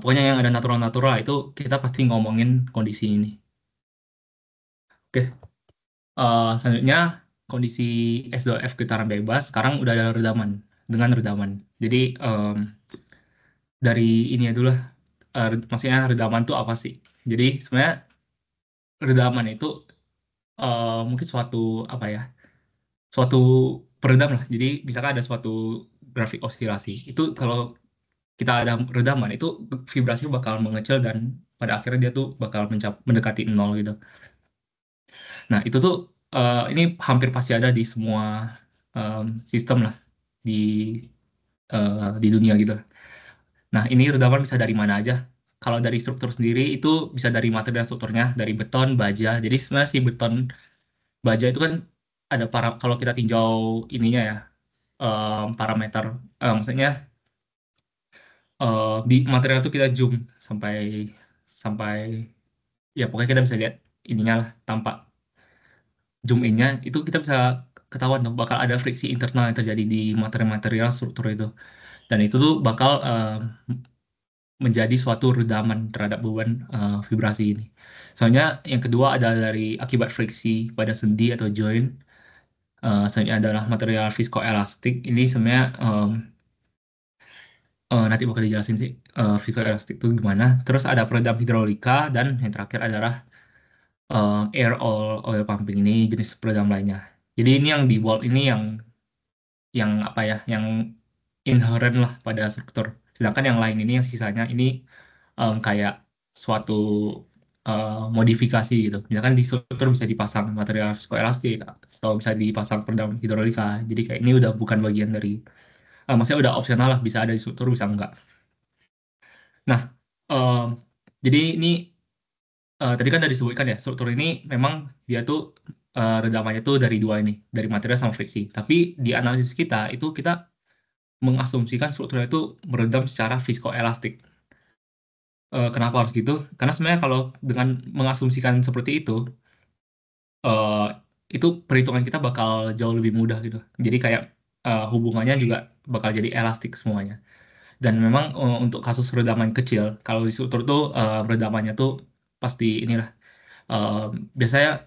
pokoknya yang ada natural-natural itu kita pasti ngomongin kondisi ini. Oke, selanjutnya kondisi S2F getaran bebas sekarang udah ada redaman dengan redaman. Jadi dari ini ya dulu lah, maksudnya redaman itu apa sih? Jadi sebenarnya redaman itu mungkin suatu apa ya? Suatu peredam lah. Jadi misalkan ada suatu grafik osilasi. Itu kalau kita ada redaman itu vibrasi bakal mengecil dan pada akhirnya dia tuh bakal mendekati nol gitu. Nah, itu tuh ini hampir pasti ada di semua sistem lah di di dunia gitu. Nah, ini redaman bisa dari mana aja? Kalau dari struktur sendiri itu bisa dari materi dan strukturnya, dari beton, baja. Jadi sebenarnya si beton baja itu kan ada kalau kita tinjau ininya ya, parameter, maksudnya di material itu kita zoom sampai sampai ya pokoknya kita bisa lihat ininya lah, tampak zoom innya itu kita bisa ketahuan dong bakal ada friksi internal yang terjadi di material struktur itu, dan itu tuh bakal menjadi suatu redaman terhadap beban vibrasi ini. Soalnya yang kedua adalah dari akibat friksi pada sendi atau joint. Selanjutnya adalah material viskoelastik. Ini sebenarnya nanti bakal dijelasin sih viskoelastik itu gimana. Terus ada peredam hidrolika dan yang terakhir adalah air oil pumping, ini jenis peredam lainnya. Jadi ini yang di wall ini yang apa ya, yang inherent lah pada struktur. Sedangkan yang lain ini yang sisanya ini kayak suatu modifikasi gitu. Misalkan di struktur bisa dipasang material viskoelastik atau bisa dipasang peredam hidrolika. Jadi kayak ini udah bukan bagian dari, maksudnya udah opsional lah, bisa ada di struktur bisa enggak. Nah, em, jadi ini tadi kan udah disebutkan ya, struktur ini memang dia tuh redamannya tuh dari dua ini, dari material sama friksi. Tapi di analisis kita itu kita mengasumsikan strukturnya itu meredam secara viskoelastik. Kenapa harus gitu? Karena sebenarnya kalau dengan mengasumsikan seperti eh, itu perhitungan kita bakal jauh lebih mudah gitu. Jadi kayak hubungannya juga bakal jadi elastik semuanya. Dan memang untuk kasus redaman kecil, kalau di struktur tuh redamannya tuh pasti inilah, eh, biasanya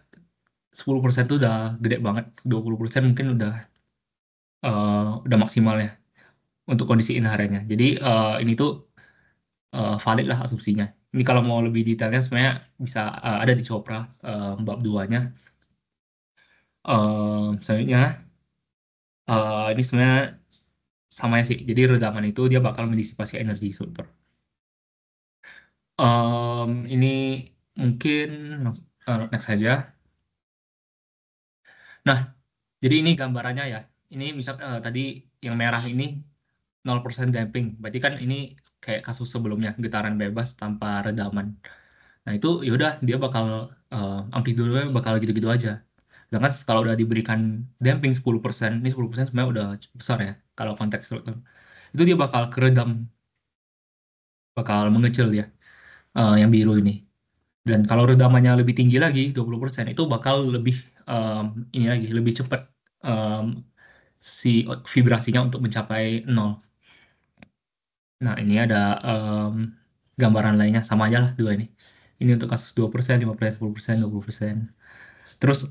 10% tuh udah gede banget, 20% mungkin udah maksimal ya untuk kondisi inherennya. Jadi ini tuh valid lah asumsinya. Ini kalau mau lebih detailnya sebenarnya bisa ada di Chopra bab 2-nya. Selanjutnya ini sebenarnya sama ya sih. Jadi redaman itu dia bakal mendisipasi energi sulfur. Ini mungkin next saja. Nah, jadi ini gambarannya ya. Ini misal tadi yang merah ini 0% damping. Berarti kan ini kayak kasus sebelumnya, getaran bebas tanpa redaman. Nah, itu ya udah dia bakal amplitude bakal gitu-gitu aja. Sedangkan kalau udah diberikan damping 10%, ini 10% sebenarnya udah besar ya kalau konteks struktur. Itu dia bakal keredam, bakal mengecil ya, yang biru ini. Dan kalau redamannya lebih tinggi lagi, 20%, itu bakal lebih em, ini lagi, lebih cepat em, si vibrasinya untuk mencapai nol. Nah, ini ada gambaran lainnya, sama aja lah dua ini. Ini untuk kasus 2%, 5%, 10%, 20%. Terus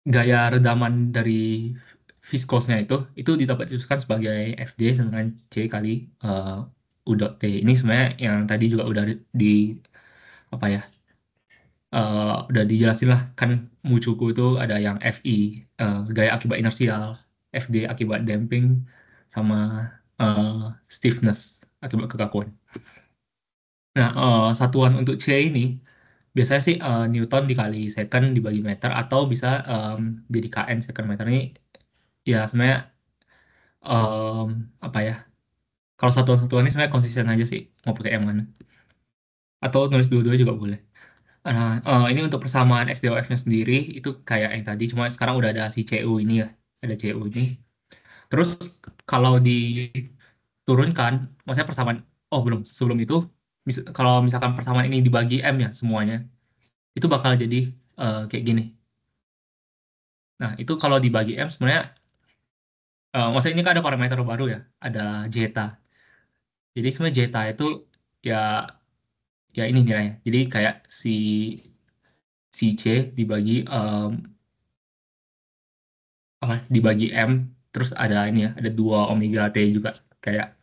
gaya redaman dari viskosnya itu dapat dituliskan sebagai FD dengan C kali U dot T. Ini sebenarnya yang tadi juga udah apa ya, udah dijelasin lah kan. Mucuku itu ada yang FI, gaya akibat inersial, FD akibat damping, sama eh, stiffness akibat kekakuan. Nah, satuan untuk C ini biasanya sih Newton dikali second dibagi meter, atau bisa jadi KN second meter. Ini ya sebenarnya apa ya, kalau satuan-satuan ini sebenarnya konsisten aja sih mau pakai yang mana, atau nulis dua-dua juga boleh. Nah, ini untuk persamaan SDOF-nya sendiri itu kayak yang tadi, cuma sekarang udah ada si CU ini ya, ada CU ini. Terus kalau diturunkan, maksudnya persamaan, oh belum, sebelum itu, kalau misalkan persamaan ini dibagi M ya semuanya, itu bakal jadi kayak gini. Nah, itu kalau dibagi M sebenarnya, maksudnya ini kan ada parameter baru ya, ada zeta. Jadi sebenarnya zeta itu ya ya ini nilainya. Jadi kayak si C dibagi dibagi M, terus ada ini ya, ada 2 omega T juga, kayak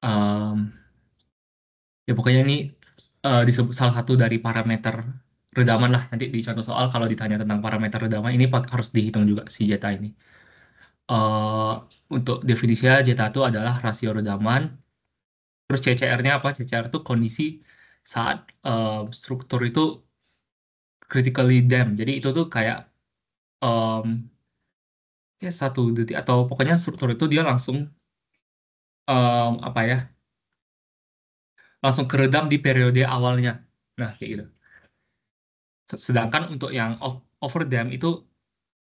em, ya pokoknya ini disebut salah satu dari parameter redaman lah. Nanti di contoh soal kalau ditanya tentang parameter redaman ini harus dihitung juga si zeta ini. eh untuk definisinya, zeta itu adalah rasio redaman. Terus CCR-nya apa? CCR itu kondisi saat struktur itu critically damped. Jadi itu tuh kayak em, ya 1 detik, atau pokoknya struktur itu dia langsung apa ya, langsung keredam di periode awalnya. Nah, kayak gitu. Sedangkan untuk yang overdam itu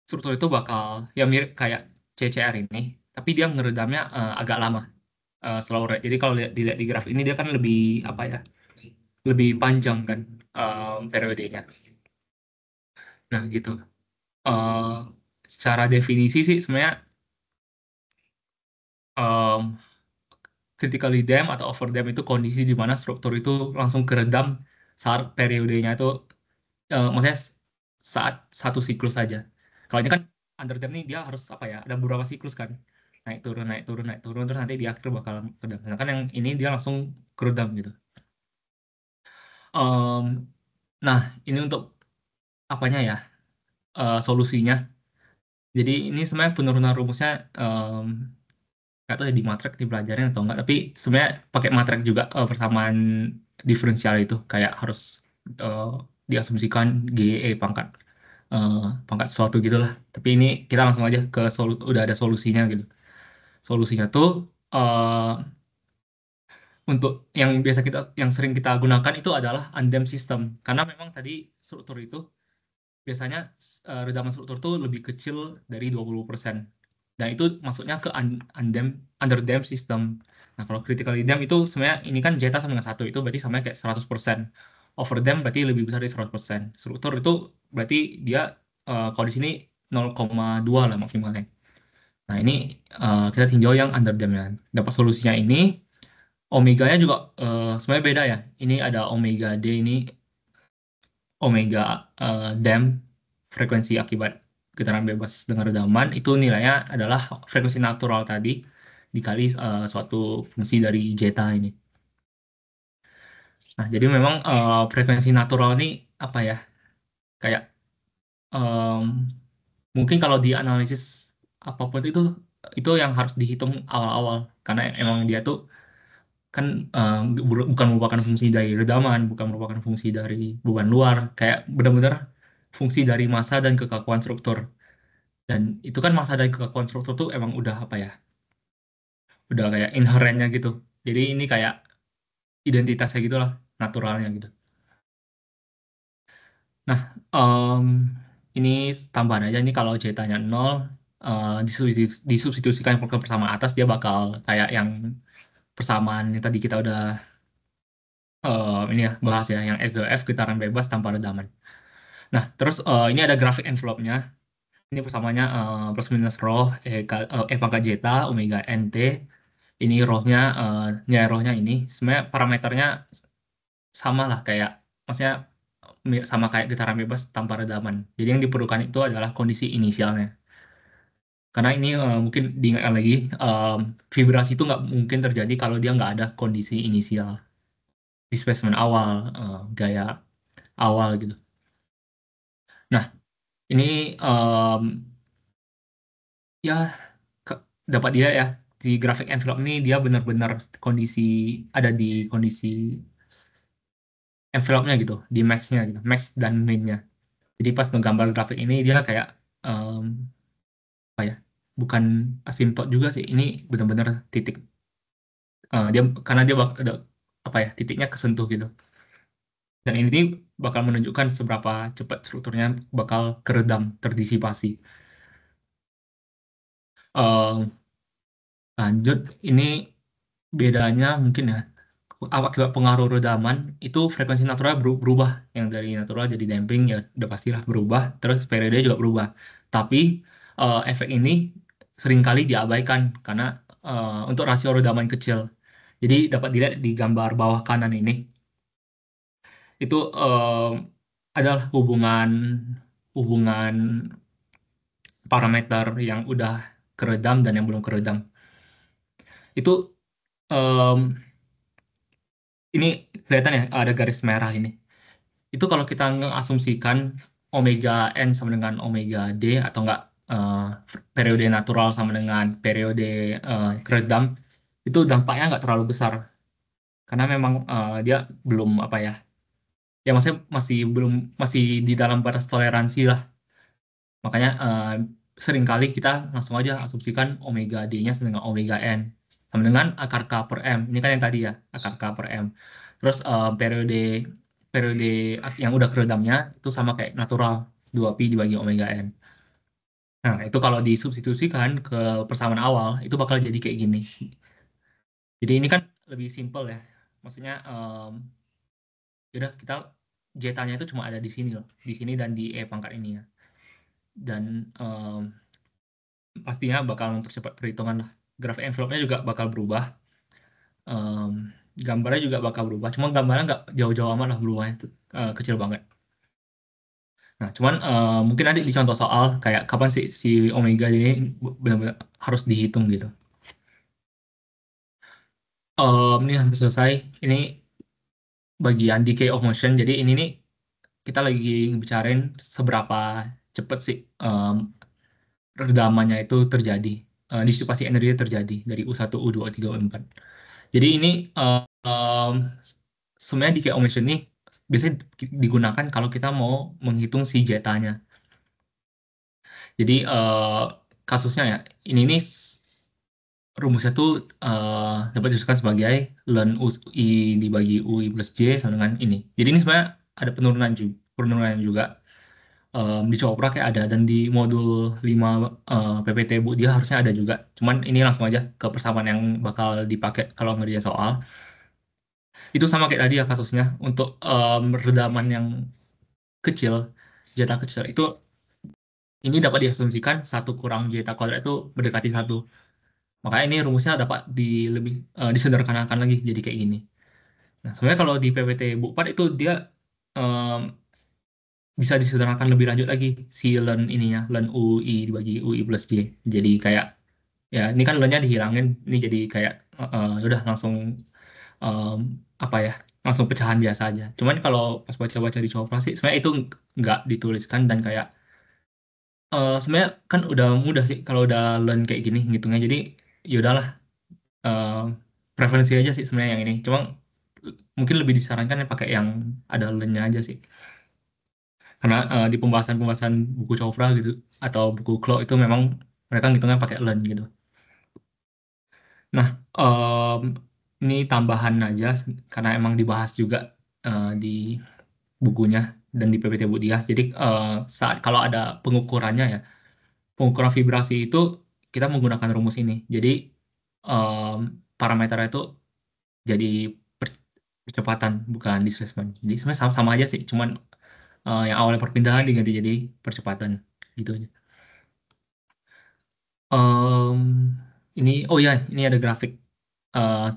struktur itu bakal ya mirip kayak CCR ini, tapi dia ngeredamnya agak lama, slow rate. Jadi kalau dilihat di graf ini dia kan lebih apa ya, lebih panjang kan periodenya. Nah, gitu. Eh, Secara definisi sih sebenarnya em, critically damp atau overdam itu kondisi di mana struktur itu langsung keredam saat periodenya itu, maksudnya saat satu siklus saja. Kalau ini kan underdam nih dia harus apa ya, ada beberapa siklus kan, naik turun naik turun naik turun, terus nanti di akhir bakal keredam. Nah kan yang ini dia langsung keredam gitu. Em, nah, ini untuk apanya ya, solusinya. Jadi ini sebenarnya penurunan rumusnya, nggak tahu ya di matrek dipelajarin atau enggak, tapi sebenarnya pakai matrek juga, persamaan diferensial itu kayak harus eh, diasumsikan GE pangkat eh, pangkat suatu gitulah. Tapi ini kita langsung aja ke udah ada solusinya gitu. Solusinya tuh eh, untuk yang sering kita gunakan itu adalah undamp system, karena memang tadi struktur itu biasanya redaman struktur tuh lebih kecil dari 20%. Dan itu masuknya ke underdamp system. Nah, kalau critically damped itu sebenarnya ini kan zeta sama dengan 1, itu berarti sama kayak 100%. Overdamp berarti lebih besar dari 100%. Struktur itu berarti dia kalau di sini 0,2 lah maksimalnya. Nah, ini kita tinjau yang underdamp-nya. Dapat solusinya ini, omeganya juga sebenarnya beda ya. Ini ada omega D, ini omega dam, frekuensi akibat getaran bebas dengan redaman, itu nilainya adalah frekuensi natural tadi dikali suatu fungsi dari zeta ini. Nah, jadi memang frekuensi natural ini apa ya, kayak em, mungkin kalau di analisis apapun itu yang harus dihitung awal-awal, karena emang dia tuh kan bukan merupakan fungsi dari redaman, bukan merupakan fungsi dari beban luar, kayak benar-benar fungsi dari massa dan kekakuan struktur. Dan itu kan massa dan kekakuan struktur tuh emang udah apa ya, udah kayak inherennya gitu. Jadi ini kayak identitasnya gitu lah, naturalnya gitu. Nah, em, ini tambahan aja nih, kalau ceritanya nol, disubstitusikan ke persamaan atas, dia bakal kayak yang persamaan yang tadi kita udah ini ya bahas ya, yang SDF getaran bebas tanpa redaman. Nah, terus ini ada grafik envelope-nya. Ini persamaannya plus minus rho pangkat zeta omega nt. Ini rho-nya, nilai rho-nya ini sebenarnya parameternya sama lah, kayak maksudnya sama kayak getaran bebas tanpa redaman. Jadi yang diperlukan itu adalah kondisi inisialnya. Karena ini mungkin diingatkan lagi, vibrasi itu nggak mungkin terjadi kalau dia nggak ada kondisi inisial. displacement awal, gaya awal gitu. Nah, ini ya ke- dapat dia ya di grafik envelope ini dia benar-benar kondisi ada di kondisi envelope-nya gitu, di max-nya gitu, max dan min-nya. Jadi pas menggambar grafik ini dia kayak em, apa ya? Bukan asimtot juga sih. Ini benar-benar titik dia karena dia ada apa ya? Titiknya kesentuh gitu. Dan ini bakal menunjukkan seberapa cepat strukturnya bakal keredam, terdisipasi. Em, Lanjut, ini bedanya mungkin ya akibat pengaruh redaman itu frekuensi natural berubah, yang dari natural jadi damping ya udah pastilah berubah, terus periode juga berubah, tapi efek ini seringkali diabaikan karena untuk rasio redaman kecil. Jadi dapat dilihat di gambar bawah kanan ini itu adalah hubungan hubungan parameter yang udah keredam dan yang belum keredam. Itu ini kelihatan ya ada garis merah ini. Itu kalau kita mengasumsikan omega n sama dengan omega d atau enggak eh, periode natural sama dengan periode keredam, itu dampaknya nggak terlalu besar karena memang dia belum apa ya, ya maksudnya masih di dalam batas toleransi lah. Makanya seringkali kita langsung aja asumsikan omega d-nya sama dengan omega n sama dengan akar K per M. Ini kan yang tadi ya, akar K per M. Terus periode periode yang udah keredamnya itu sama kayak natural 2pi dibagi omega n. Nah, itu kalau disubstitusikan ke persamaan awal, itu bakal jadi kayak gini. Jadi ini kan lebih simple ya. Maksudnya, yaudah kita jetanya itu cuma ada di sini loh. Di sini dan di E pangkat ini ya. Dan pastinya bakal mempercepat perhitungan lah. Grafik envelope-nya juga bakal berubah. Em, Gambarnya juga bakal berubah. Cuma gambarnya nggak jauh-jauh amat lah berubahnya. Kecil banget. Nah, cuman mungkin nanti di contoh soal kayak kapan sih si omega ini benar-benar harus dihitung gitu. Ini hampir selesai. Ini bagian decay of motion. Jadi ini nih kita lagi bicarain seberapa cepet sih redamannya itu terjadi. Disipasi energi terjadi dari U1, U2, U3, U4. Jadi ini sebenarnya decay of motion ini biasanya digunakan kalau kita mau menghitung si jetanya. Jadi kasusnya ya, ini nih rumusnya tuh dapat disebutkan sebagai ln UI dibagi UI plus J sama dengan ini. Jadi ini sebenarnya ada penurunan juga di Copra kayak ada dan di modul 5 PPT Bu dia harusnya ada juga. Cuman ini langsung aja ke persamaan yang bakal dipakai kalau ngerjain soal. Itu sama kayak tadi ya kasusnya untuk redaman yang kecil, jeta kecil itu ini dapat diasumsikan satu kurang jeta kuadrat itu mendekati satu. Makanya ini rumusnya dapat lebih disederhanakan lagi jadi kayak gini. Nah, sebenarnya kalau di PPT Bukpad itu dia em, bisa disederhanakan lebih lanjut lagi si ln ininya, ln UI dibagi UI plus J. Jadi kayak ya ini kan ln-nya dihilangin, ini jadi kayak udah langsung em, apa ya, langsung pecahan biasa aja. Cuman kalau pas baca-baca di Copra sih sebenarnya itu nggak dituliskan dan kayak sebenarnya kan udah mudah sih kalau udah learn kayak gini ngitungnya. Jadi ya udahlah eh, preferensi aja sih sebenarnya yang ini. Cuma mungkin lebih disarankan yang pakai yang ada learn-nya aja sih. Karena di pembahasan-pembahasan buku Chopra gitu atau buku Klo itu memang mereka ngitungnya pakai learn gitu. Nah, ini tambahan aja karena emang dibahas juga di bukunya dan di PPT Budiah. Jadi saat kalau ada pengukurannya ya, pengukuran vibrasi itu kita menggunakan rumus ini. Jadi em, parameternya itu jadi percepatan bukan displacement. Jadi sebenarnya sama-sama aja sih, cuman yang awalnya perpindahan diganti jadi percepatan gitu aja. Em, ini oh ya, ini ada grafik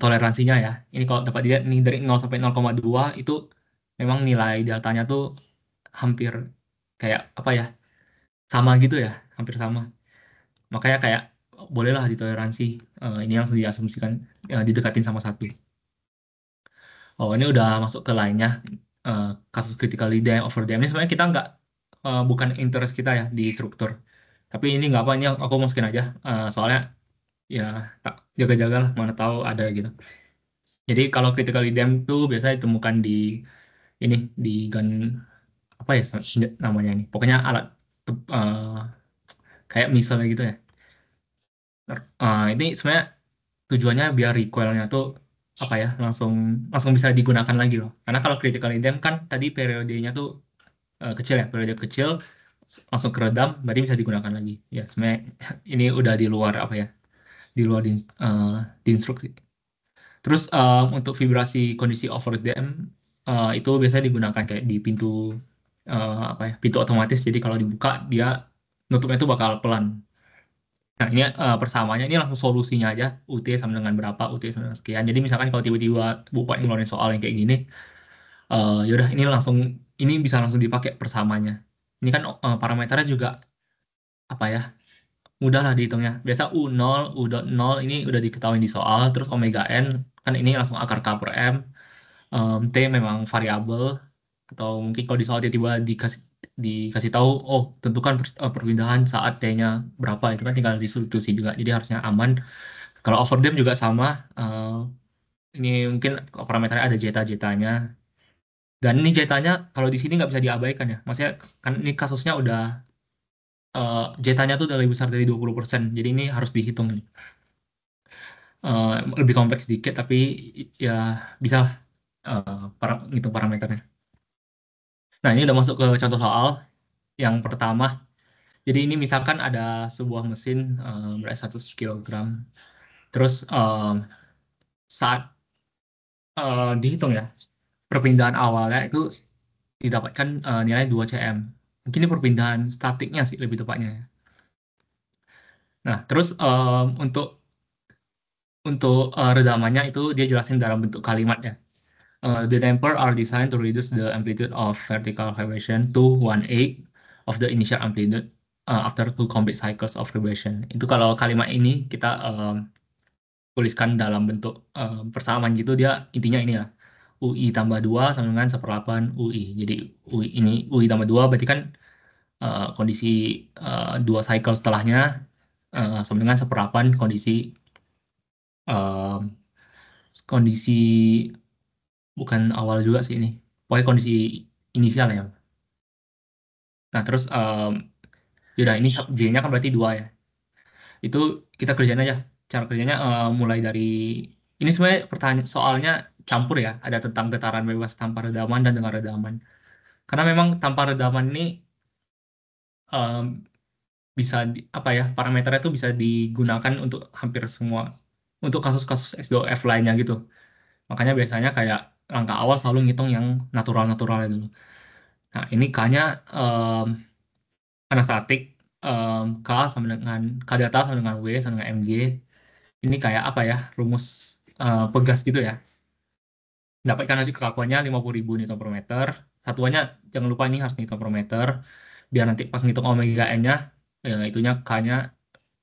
toleransinya ya. Ini kalau dapat dilihat nih dari 0 sampai 0,2 itu memang nilai deltanya tuh hampir kayak apa ya? Sama gitu ya, hampir sama. Makanya kayak bolehlah ditoleransi. Ini langsung diasumsikan didekatin sama satu. Oh, ini udah masuk ke lainnya. Kasus critical dam, overdam. Ini sebenarnya kita nggak, bukan interest kita ya di struktur. Tapi ini nggak apa, ini aku masukin aja. Soalnya ya tak jaga-jaga lah, mana tahu ada gitu. Jadi kalau critical dam tuh biasa ditemukan di ini, di gun, apa ya namanya ini. Pokoknya alat eh, kayak misalnya gitu ya. Ini sebenarnya tujuannya biar recoilnya tuh apa ya, langsung langsung bisa digunakan lagi loh. Karena kalau critical dam kan tadi periodenya tuh kecil ya, periode kecil langsung keredam, berarti bisa digunakan lagi. Ya sebenarnya ini udah di luar apa ya, di luar di instruksi. Terus untuk vibrasi kondisi overdam itu biasanya digunakan kayak di pintu apa ya, pintu otomatis. Jadi kalau dibuka dia nutupnya itu bakal pelan. Nah, ini persamaannya ini langsung solusinya aja, UT sama dengan berapa, UT sama dengan sekian. Jadi misalkan kalau tiba-tiba Bapak ngeluarin soal yang kayak gini, yaudah ini langsung, ini bisa langsung dipakai persamanya. Ini kan parameternya juga apa ya, mudah lah dihitungnya. Biasa U0, U.0 ini udah diketahui di soal, terus omega N, kan ini langsung akar K per M. T memang variabel, atau mungkin kalau di soal tiba-tiba dikasih tahu, oh tentukan perpindahan saat T-nya berapa, itu kan tinggal disubstitusi juga, jadi harusnya aman. Kalau overdam juga sama, ini mungkin parameternya ada zeta-zetanya, dan ini zetanya kalau di sini nggak bisa diabaikan ya, maksudnya kan ini kasusnya udah zetanya tuh udah lebih besar dari 20%, jadi ini harus dihitung. Eh, Lebih kompleks sedikit, tapi ya bisa lah, ngitung parameternya. Nah, ini udah masuk ke contoh soal yang pertama. Jadi ini misalkan ada sebuah mesin berat 100 kilogram. Terus saat dihitung ya, perpindahan awalnya itu didapatkan nilai 2 cm. Mungkin ini perpindahan statiknya sih lebih tepatnya, ya. Nah, terus untuk redamannya itu dia jelasin dalam bentuk kalimat ya. The damper are designed to reduce the amplitude of vertical vibration to 1/8 of the initial amplitude after two complete cycles of vibration. Itu kalau kalimat ini kita tuliskan dalam bentuk persamaan gitu, dia intinya ini ya. UI tambah 2 sama dengan 1/8 UI. Jadi UI tambah 2 berarti kan kondisi 2 cycle setelahnya sama dengan 1/8 eh, kondisi bukan awal juga sih ini. Pokoknya kondisi inisial ya. Nah, terus yaudah ini J-nya kan berarti 2 ya. Itu kita kerjain aja. Cara kerjanya mulai dari ini sebenarnya pertanyaan soalnya campur ya. Ada tentang getaran bebas tanpa redaman dan dengan redaman. Karena memang tanpa redaman ini em, bisa apa ya, parameternya itu bisa digunakan untuk hampir semua, untuk kasus-kasus S2F lainnya gitu. Makanya biasanya kayak langkah awal selalu ngitung yang natural-natural itu. Nah, ini K-nya karena statik, K sama dengan K data sama dengan W sama dengan MG. Ini kayak apa ya, rumus pegas gitu ya. Dapatkan nanti kelakuannya 50.000 Newton per meter. Satuannya jangan lupa ini harus Newton per meter. Biar nanti pas ngitung omega N-nya, ya, itunya K-nya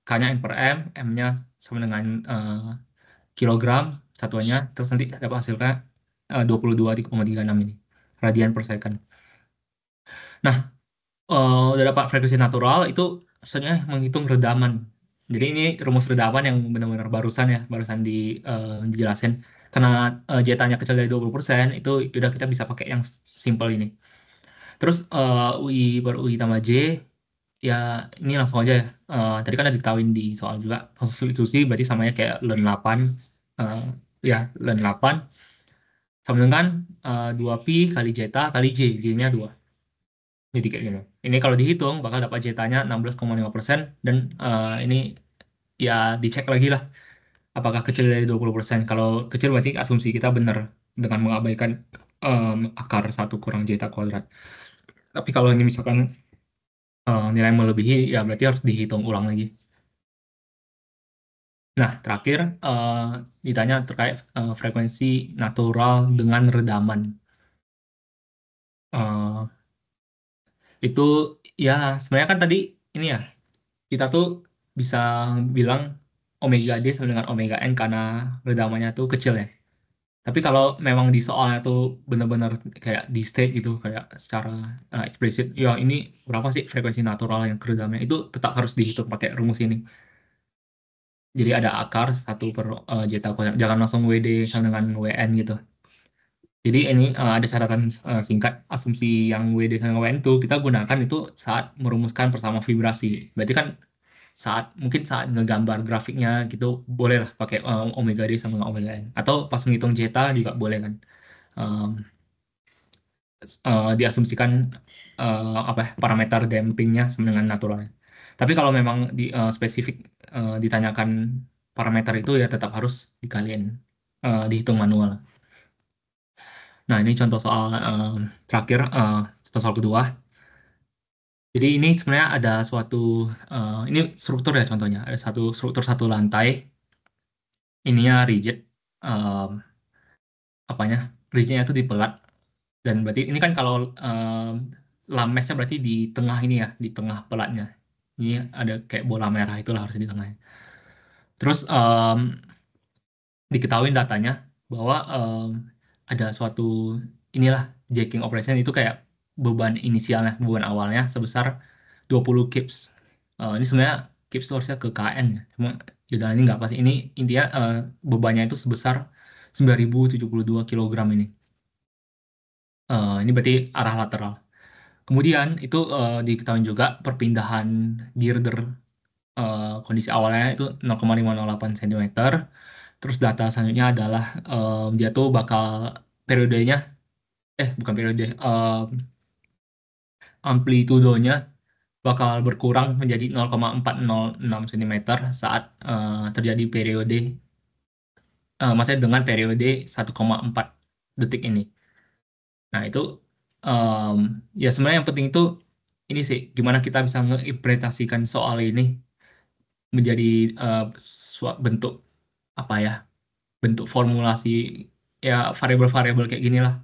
N per M, M-nya sama dengan kilogram satuannya. Terus nanti dapat hasilnya 22,36 ini. Radian per second. Nah, udah dapat frekuensi natural, itu sebenarnya menghitung redaman. Jadi ini rumus redaman yang benar-benar barusan ya, barusan dijelasin. Karena jetanya kecil dari 20%, itu udah kita bisa pakai yang simple ini. Terus UI per UI tambah J, ya ini langsung aja ya. Tadi kan ada diketahuin di soal juga, langsung substitusi, berarti samanya kayak ln 8. eh, ya, ln 8 sama dengan 2pi kali zeta kali J, J-nya 2. Jadi kayak gini. Ini kalau dihitung bakal dapat jetanya 16,5%, dan ini ya dicek lagi lah apakah kecil dari 20%. Kalau kecil berarti asumsi kita benar dengan mengabaikan akar 1 - zeta². Tapi kalau ini misalkan nilai melebihi, ya berarti harus dihitung ulang lagi. Nah, terakhir ditanya terkait frekuensi natural dengan redaman. Eh, itu ya sebenarnya kan tadi ini ya, kita tuh bisa bilang omega D sama dengan omega N karena redamannya tuh kecil ya. Tapi kalau memang di soalnya tuh benar-benar kayak di state gitu, kayak secara eksplisit, ya ini berapa sih frekuensi natural yang keredamnya, itu tetap harus dihitung pakai rumus ini. Jadi ada akar 1/, zeta kuadrat. Jangan langsung WD sama dengan WN gitu. Jadi ini ada catatan singkat, asumsi yang WD sama WN itu kita gunakan itu saat merumuskan persama vibrasi. Berarti kan mungkin saat ngegambar grafiknya gitu boleh lah pakai omega D sama omega N. Atau pas ngitung zeta juga boleh kan. Um, Diasumsikan apa ya, parameter dampingnya sama dengan naturalnya. Tapi kalau memang spesifik ditanyakan parameter itu ya tetap harus dikaliin, dihitung manual. Nah, ini contoh soal terakhir, contoh soal kedua. Jadi ini sebenarnya ada suatu, ini struktur ya contohnya. Ada satu struktur satu lantai, ininya rigid, em, apanya, rigidnya itu dipelat. Dan berarti ini kan kalau lamesnya berarti di tengah ini ya, di tengah pelatnya. Ini ada kayak bola merah itulah harus di tengahnya. Terus diketahui datanya bahwa ada suatu inilah jacking operation itu kayak beban inisialnya, beban awalnya sebesar 20 kips. Ini sebenarnya kips itu harusnya ke KN ya. Cuma yaudah ini nggak pasti. Ini intinya bebannya itu sebesar 9.072 kilogram ini. Ini berarti arah lateral. Kemudian itu diketahui juga perpindahan girder kondisi awalnya itu 0,508 cm. Terus data selanjutnya adalah dia tuh bakal periodenya, bukan periode, amplitudonya bakal berkurang menjadi 0,406 cm saat terjadi periode, maksudnya dengan periode 1,4 detik ini. Nah, itu em, ya sebenarnya yang penting itu ini sih, gimana kita bisa mengimplementasikan soal ini menjadi bentuk apa ya, bentuk formulasi ya variabel-variabel kayak gini lah.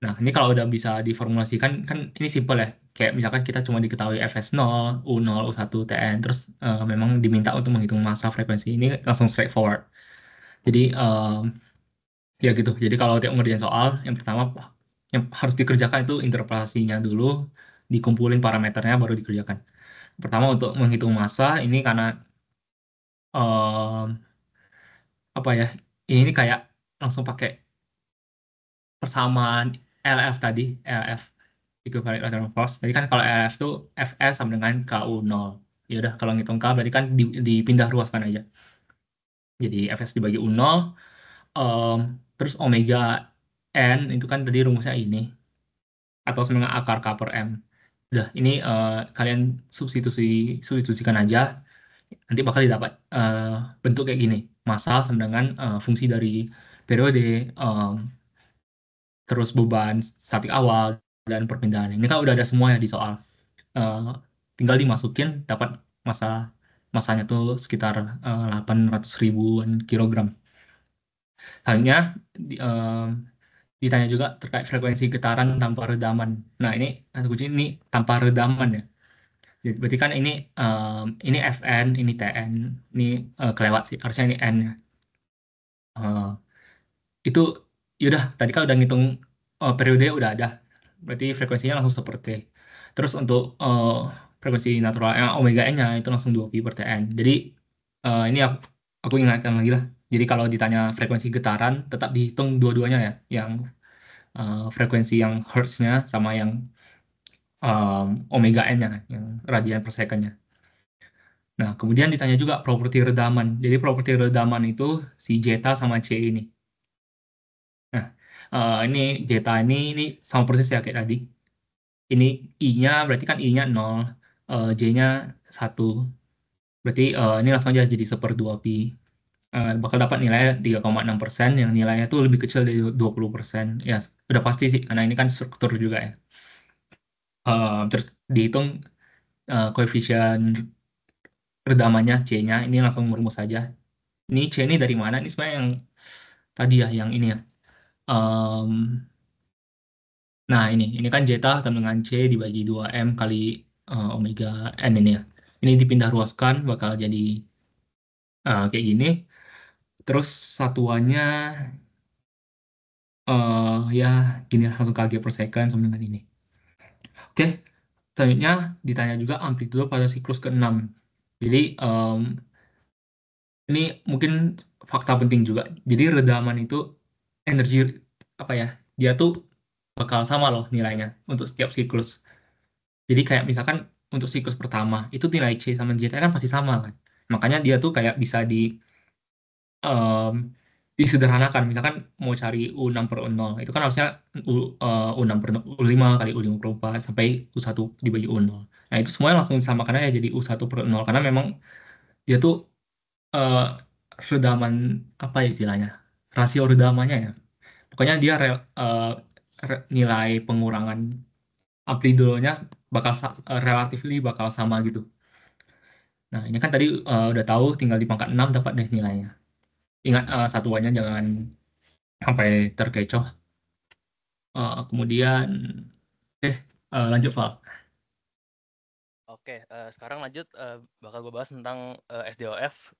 Nah, ini kalau udah bisa diformulasikan kan ini simple ya. Kayak misalkan kita cuma diketahui Fs0, U0, U1, Tn, terus memang diminta untuk menghitung massa frekuensi. Ini langsung straightforward. Jadi ya gitu. Jadi kalau tiap ngerjain soal, yang pertama yang harus dikerjakan itu interpolasinya dulu, dikumpulin parameternya baru dikerjakan. Pertama untuk menghitung massa ini karena em, apa ya? Ini kayak langsung pakai persamaan LF tadi, LF equivalent electron force. Jadi kan kalau LF itu Fs sama dengan KU0. Ya udah kalau ngitung K berarti kan dipindah ruaskan aja. Jadi Fs dibagi U0, em, terus omega N itu kan tadi rumusnya ini, atau sama dengan akar K per M. Udah, ini kalian substitusikan aja, nanti bakal didapat bentuk kayak gini. Massa sama dengan fungsi dari periode, em, terus beban statik awal, dan perpindahan. Ini kan udah ada semua ya di soal. Eh, Tinggal dimasukin, dapat massa masanya tuh sekitar 800 ribuan kilogram. Selanjutnya ditanya juga terkait frekuensi getaran tanpa redaman. Nah, ini kata kunci ini tanpa redaman ya. Jadi berarti kan ini Fn, ini Tn, ini kelewat sih. Harusnya ini N ya. Eh, itu yaudah tadi kan udah ngitung periode udah ada. Berarti frekuensinya langsung seperti. Terus untuk frekuensi natural yang omega n-nya itu langsung 2 pi per Tn. Jadi ini aku ingatkan lagi lah. Jadi kalau ditanya frekuensi getaran tetap dihitung dua-duanya ya, yang frekuensi yang hertz-nya sama yang omega n-nya, yang radian per second-nya. Nah, kemudian ditanya juga properti redaman. Jadi properti redaman itu si zeta sama c ini. Nah, ini zeta ini sama persis ya kayak tadi. Ini I-nya berarti kan I-nya 0, J-nya 1. Berarti ini langsung aja jadi 1/2 pi. Bakal dapat nilai 3,6%, yang nilainya tuh lebih kecil dari 20%. Ya, udah pasti sih, karena ini kan struktur juga ya. Terus dihitung koefisien redamannya C-nya, ini langsung merumus saja. Ini C ini dari mana? Ini sebenarnya yang tadi ya, yang ini ya. Em, nah, ini kan zeta sama dengan C dibagi 2M kali omega N ini ya. Ini dipindah ruaskan, bakal jadi kayak gini. Terus satuannya Ya gini langsung kg per second sama dengan ini. Oke, selanjutnya ditanya juga amplitudo pada siklus ke-6. Jadi ini mungkin fakta penting juga. Jadi redaman itu energi apa ya? Dia tuh bakal sama loh nilainya untuk setiap siklus. Jadi kayak misalkan untuk siklus pertama itu nilai C sama Z kan pasti sama kan. Makanya dia tuh kayak bisa em, disederhanakan. Misalkan mau cari U6/U0 itu kan harusnya U6/U5 kali U5/4 sampai U1 dibagi U0. Nah itu semuanya langsung disamakan aja jadi U1/0 karena memang dia tuh eh, redaman apa ya istilahnya? Rasio redamannya ya. Pokoknya dia nilai pengurangan amplitudonya relatively bakal sama gitu. Nah, ini kan tadi udah tahu tinggal di pangkat 6 dapat deh nilainya. Ingat satuannya jangan sampai terkecoh. Kemudian lanjut Val. Oke, sekarang lanjut bakal gue bahas tentang SDOF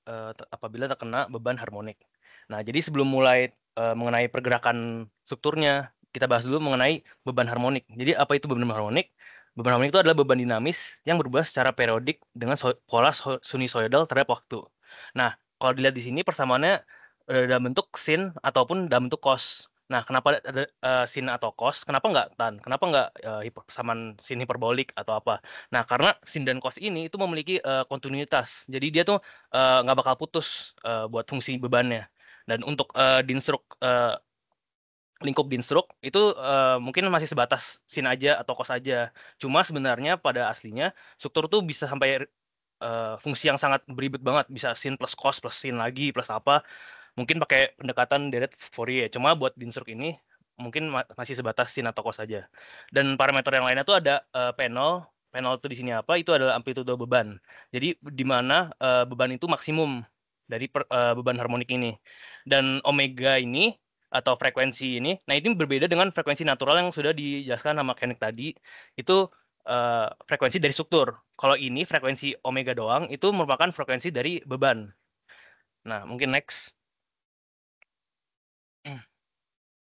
apabila terkena beban harmonik. Nah, jadi sebelum mulai mengenai pergerakan strukturnya, kita bahas dulu mengenai beban harmonik. Jadi apa itu beban harmonik? Beban harmonik itu adalah beban dinamis yang berubah secara periodik dengan pola sinusoidal terhadap waktu. Nah, kalau dilihat di sini persamaannya dalam bentuk sin ataupun dalam bentuk cos. Nah, kenapa ada sin atau cos? Kenapa nggak tan? Kenapa nggak persamaan sin hiperbolik atau apa? Nah, karena sin dan cos ini itu memiliki kontinuitas. Jadi dia tuh nggak bakal putus buat fungsi bebannya. Dan untuk dinstruk lingkup dinstruk itu mungkin masih sebatas sin aja atau cos aja. Cuma sebenarnya pada aslinya struktur tuh bisa sampai fungsi yang sangat beribet banget, bisa sin plus cos plus sin lagi plus apa. Mungkin pakai pendekatan deret Fourier. Cuma buat dinstruk ini mungkin masih sebatas sin atau cos saja. Dan parameter yang lainnya tuh ada panel. Panel itu di sini apa? Itu adalah amplitudo beban. Jadi di mana beban itu maksimum dari beban harmonik ini. Dan omega ini atau frekuensi ini, nah ini berbeda dengan frekuensi natural yang sudah dijelaskan sama Koenig tadi. Itu frekuensi dari struktur. Kalau ini frekuensi omega doang, itu merupakan frekuensi dari beban. Nah, mungkin next.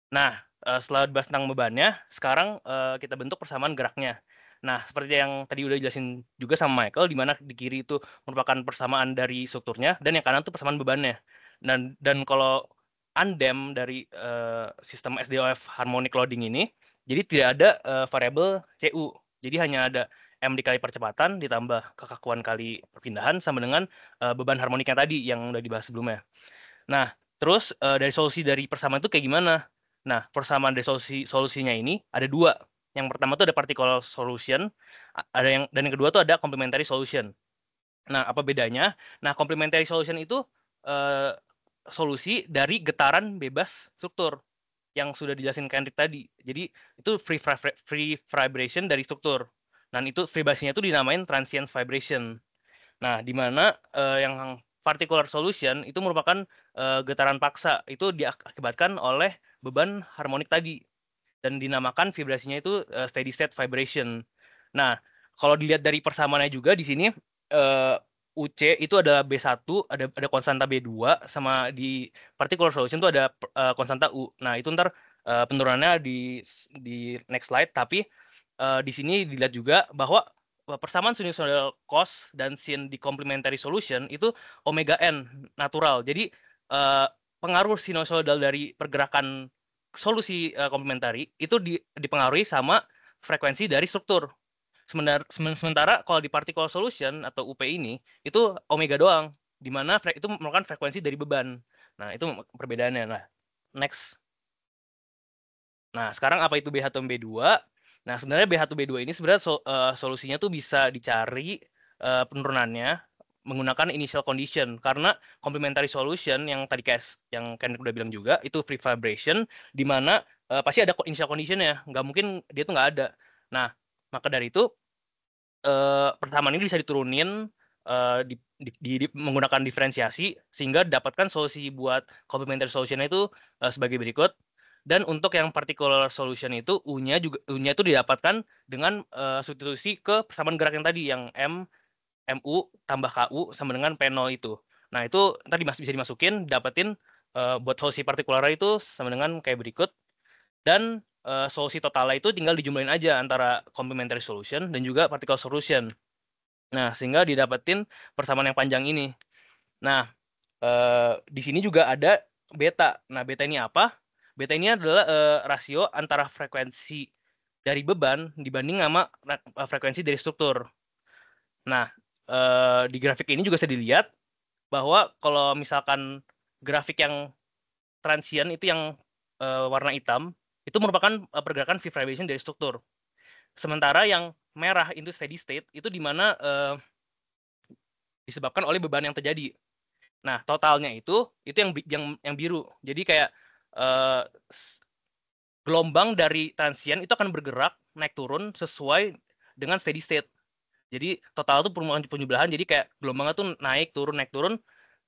Nah, setelah bahas tentang bebannya, sekarang kita bentuk persamaan geraknya. Nah, seperti yang tadi udah jelasin juga sama Michael, di mana di kiri itu merupakan persamaan dari strukturnya, dan yang kanan itu persamaan bebannya. Dan kalau undamp dari sistem SDOF harmonic loading ini, jadi tidak ada variabel CU. Jadi hanya ada M dikali percepatan ditambah kekakuan kali perpindahan sama dengan beban harmoniknya tadi yang udah dibahas sebelumnya. Nah, terus dari solusi dari persamaan itu kayak gimana? Nah, persamaan dari solusinya ini ada dua. Yang pertama tuh ada particle solution, dan yang kedua tuh ada complementary solution. Nah, apa bedanya? Nah, complementary solution itu eh, solusi dari getaran bebas struktur yang sudah dijelasin Kendrick tadi. Jadi itu free vibration dari struktur. Dan itu vibrasinya itu dinamain transient vibration. Nah, di mana yang particular solution itu merupakan getaran paksa. Itu diakibatkan oleh beban harmonik tadi dan dinamakan vibrasinya itu steady state vibration. Nah, kalau dilihat dari persamaannya juga di sini UC itu adalah B1, ada konstanta B2 sama di particular solution itu ada konstanta U. Nah, itu ntar penurunannya di next slide, tapi di sini dilihat juga bahwa persamaan sinusoidal cos dan sin di complementary solution itu omega n natural. Jadi pengaruh sinusoidal dari pergerakan solusi komplementari itu dipengaruhi sama frekuensi dari struktur. Sementara kalau di particle solution atau UP ini itu omega doang, di mana itu merupakan frekuensi dari beban. Nah, itu perbedaannya. Nah, next. Nah, sekarang apa itu B1 dan B2? Nah, sebenarnya B1 B2 ini sebenarnya solusinya tuh bisa dicari penurunannya menggunakan initial condition karena complementary solution yang tadi yang Ken udah bilang juga itu free vibration di mana pasti ada initial condition ya, nggak mungkin dia tuh nggak ada. Nah, maka dari itu persamaan ini bisa diturunin menggunakan diferensiasi sehingga dapatkan solusi buat complementary solution itu sebagai berikut. Dan untuk yang particular solution itu U-nya itu didapatkan dengan substitusi ke persamaan gerak yang tadi yang MU tambah KU sama dengan P0 itu. Nah, itu tadi bisa dimasukin dapetin buat solusi partikular itu sama dengan kayak berikut. Dan solusi totalnya itu tinggal dijumlahin aja antara complementary solution dan juga particle solution. Nah, sehingga didapetin persamaan yang panjang ini. Nah, di sini juga ada beta. Nah, beta ini apa? Beta ini adalah rasio antara frekuensi dari beban dibanding sama frekuensi dari struktur. Nah, di grafik ini juga bisa dilihat bahwa kalau misalkan grafik yang transient itu yang warna hitam, itu merupakan pergerakan free vibration dari struktur. Sementara yang merah itu steady state, itu di mana disebabkan oleh beban yang terjadi. Nah, totalnya itu yang biru. Jadi kayak gelombang dari transient itu akan bergerak naik turun sesuai dengan steady state. Jadi total itu penjumlahan, jadi kayak gelombangnya tuh naik turun,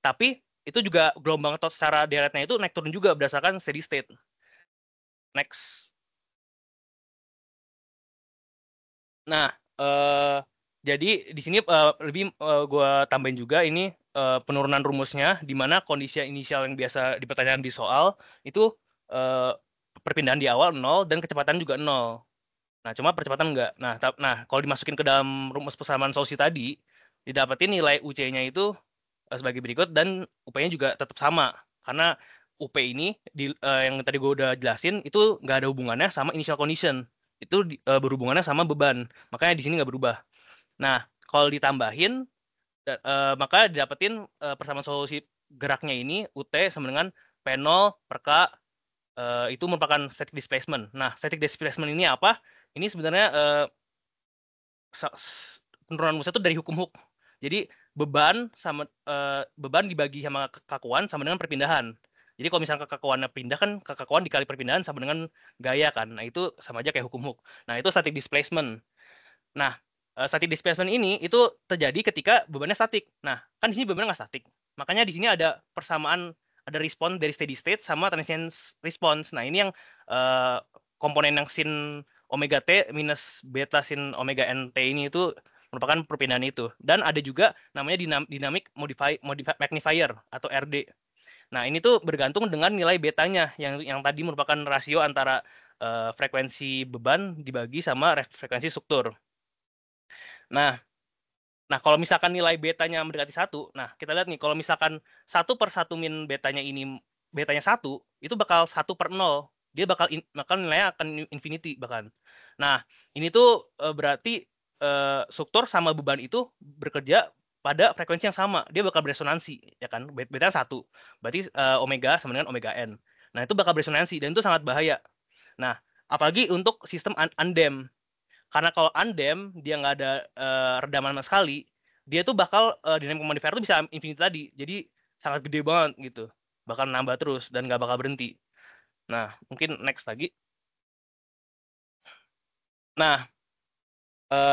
tapi itu juga gelombang secara deretnya itu naik turun juga berdasarkan steady state. Next. Nah, jadi di sini lebih gue tambahin juga ini penurunan rumusnya, di mana kondisi inisial yang biasa dipertanyakan di soal itu perpindahan di awal 0 dan kecepatan juga 0. Nah, cuma percepatan enggak. Nah, kalau dimasukin ke dalam rumus persamaan solusi tadi, didapetin nilai UC-nya itu sebagai berikut dan UP-nya juga tetap sama. Karena UP ini yang tadi gue udah jelasin itu nggak ada hubungannya sama initial condition. Itu berhubungannya sama beban. Makanya di sini nggak berubah. Nah, kalau ditambahin maka didapetin persamaan solusi geraknya ini UT sama dengan P0 per K itu merupakan static displacement. Nah, static displacement ini apa? Ini sebenarnya penurunan rumusnya itu dari hukum Hooke. Jadi beban dibagi sama kekakuan sama dengan perpindahan. Jadi kalau misalnya kekakuannya pindah kan kekakuan dikali perpindahan sama dengan gaya kan. Nah, itu sama aja kayak hukum Hooke. Nah, itu static displacement. Nah, static displacement ini itu terjadi ketika bebannya statik. Nah, kan di sini bebannya nggak statik. Makanya di sini ada persamaan, ada respon dari steady state sama transient response. Nah, ini yang komponen yang sin omega t minus beta sin omega nt ini itu merupakan perpindahan itu. Dan ada juga namanya dynamic magnifier atau RD. Nah, ini tuh bergantung dengan nilai betanya yang tadi merupakan rasio antara frekuensi beban dibagi sama frekuensi struktur. Nah, kalau misalkan nilai betanya mendekati 1, nah kita lihat nih, kalau misalkan 1/1 min betanya ini, betanya 1, itu bakal 1/0. Dia bakal nilainya akan infinity bahkan. Nah, ini tuh berarti struktur sama beban itu bekerja pada frekuensi yang sama. Dia bakal beresonansi, ya kan? Betanya 1. Berarti omega sama dengan omega n. Nah, itu bakal beresonansi dan itu sangat bahaya. Nah, apalagi untuk sistem undammed. Karena kalau undammed, dia nggak ada redaman sama sekali, dia tuh bakal dynamic modifier tuh bisa infinity tadi. Jadi sangat gede banget gitu. Bakal nambah terus dan nggak bakal berhenti. Nah, mungkin next lagi. Nah,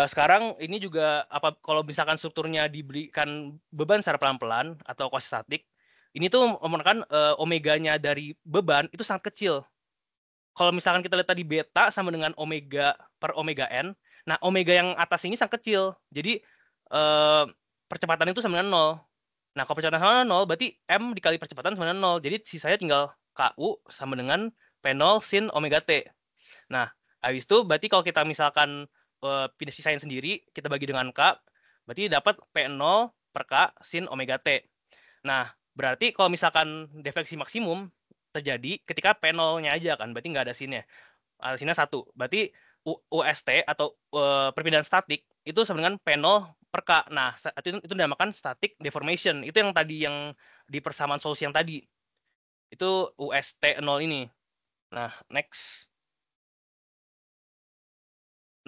sekarang ini juga kalau misalkan strukturnya diberikan beban secara pelan-pelan atau quasi statik, ini tuh merupakan omeganya dari beban itu sangat kecil. Kalau misalkan kita lihat tadi beta sama dengan omega per omega n, nah omega yang atas ini sangat kecil. Jadi percepatan itu sama dengan 0. Nah, kalau percepatan sama dengan 0, berarti M dikali percepatan sama dengan 0. Jadi sisanya tinggal KU sama dengan P0 sin omega T. Nah, habis itu berarti kalau kita misalkan pindah sisain sendiri, kita bagi dengan K, berarti dapat P0 per K sin omega T. Nah, berarti kalau misalkan defleksi maksimum terjadi ketika P0-nya aja kan, berarti nggak ada sinnya. Sinnya 1. Berarti UST atau perpindahan statik itu sama dengan P0 per K. Nah, itu dinamakan static deformation. Itu yang tadi yang di persamaan solusi yang tadi. Itu UST 0 ini. Nah, next.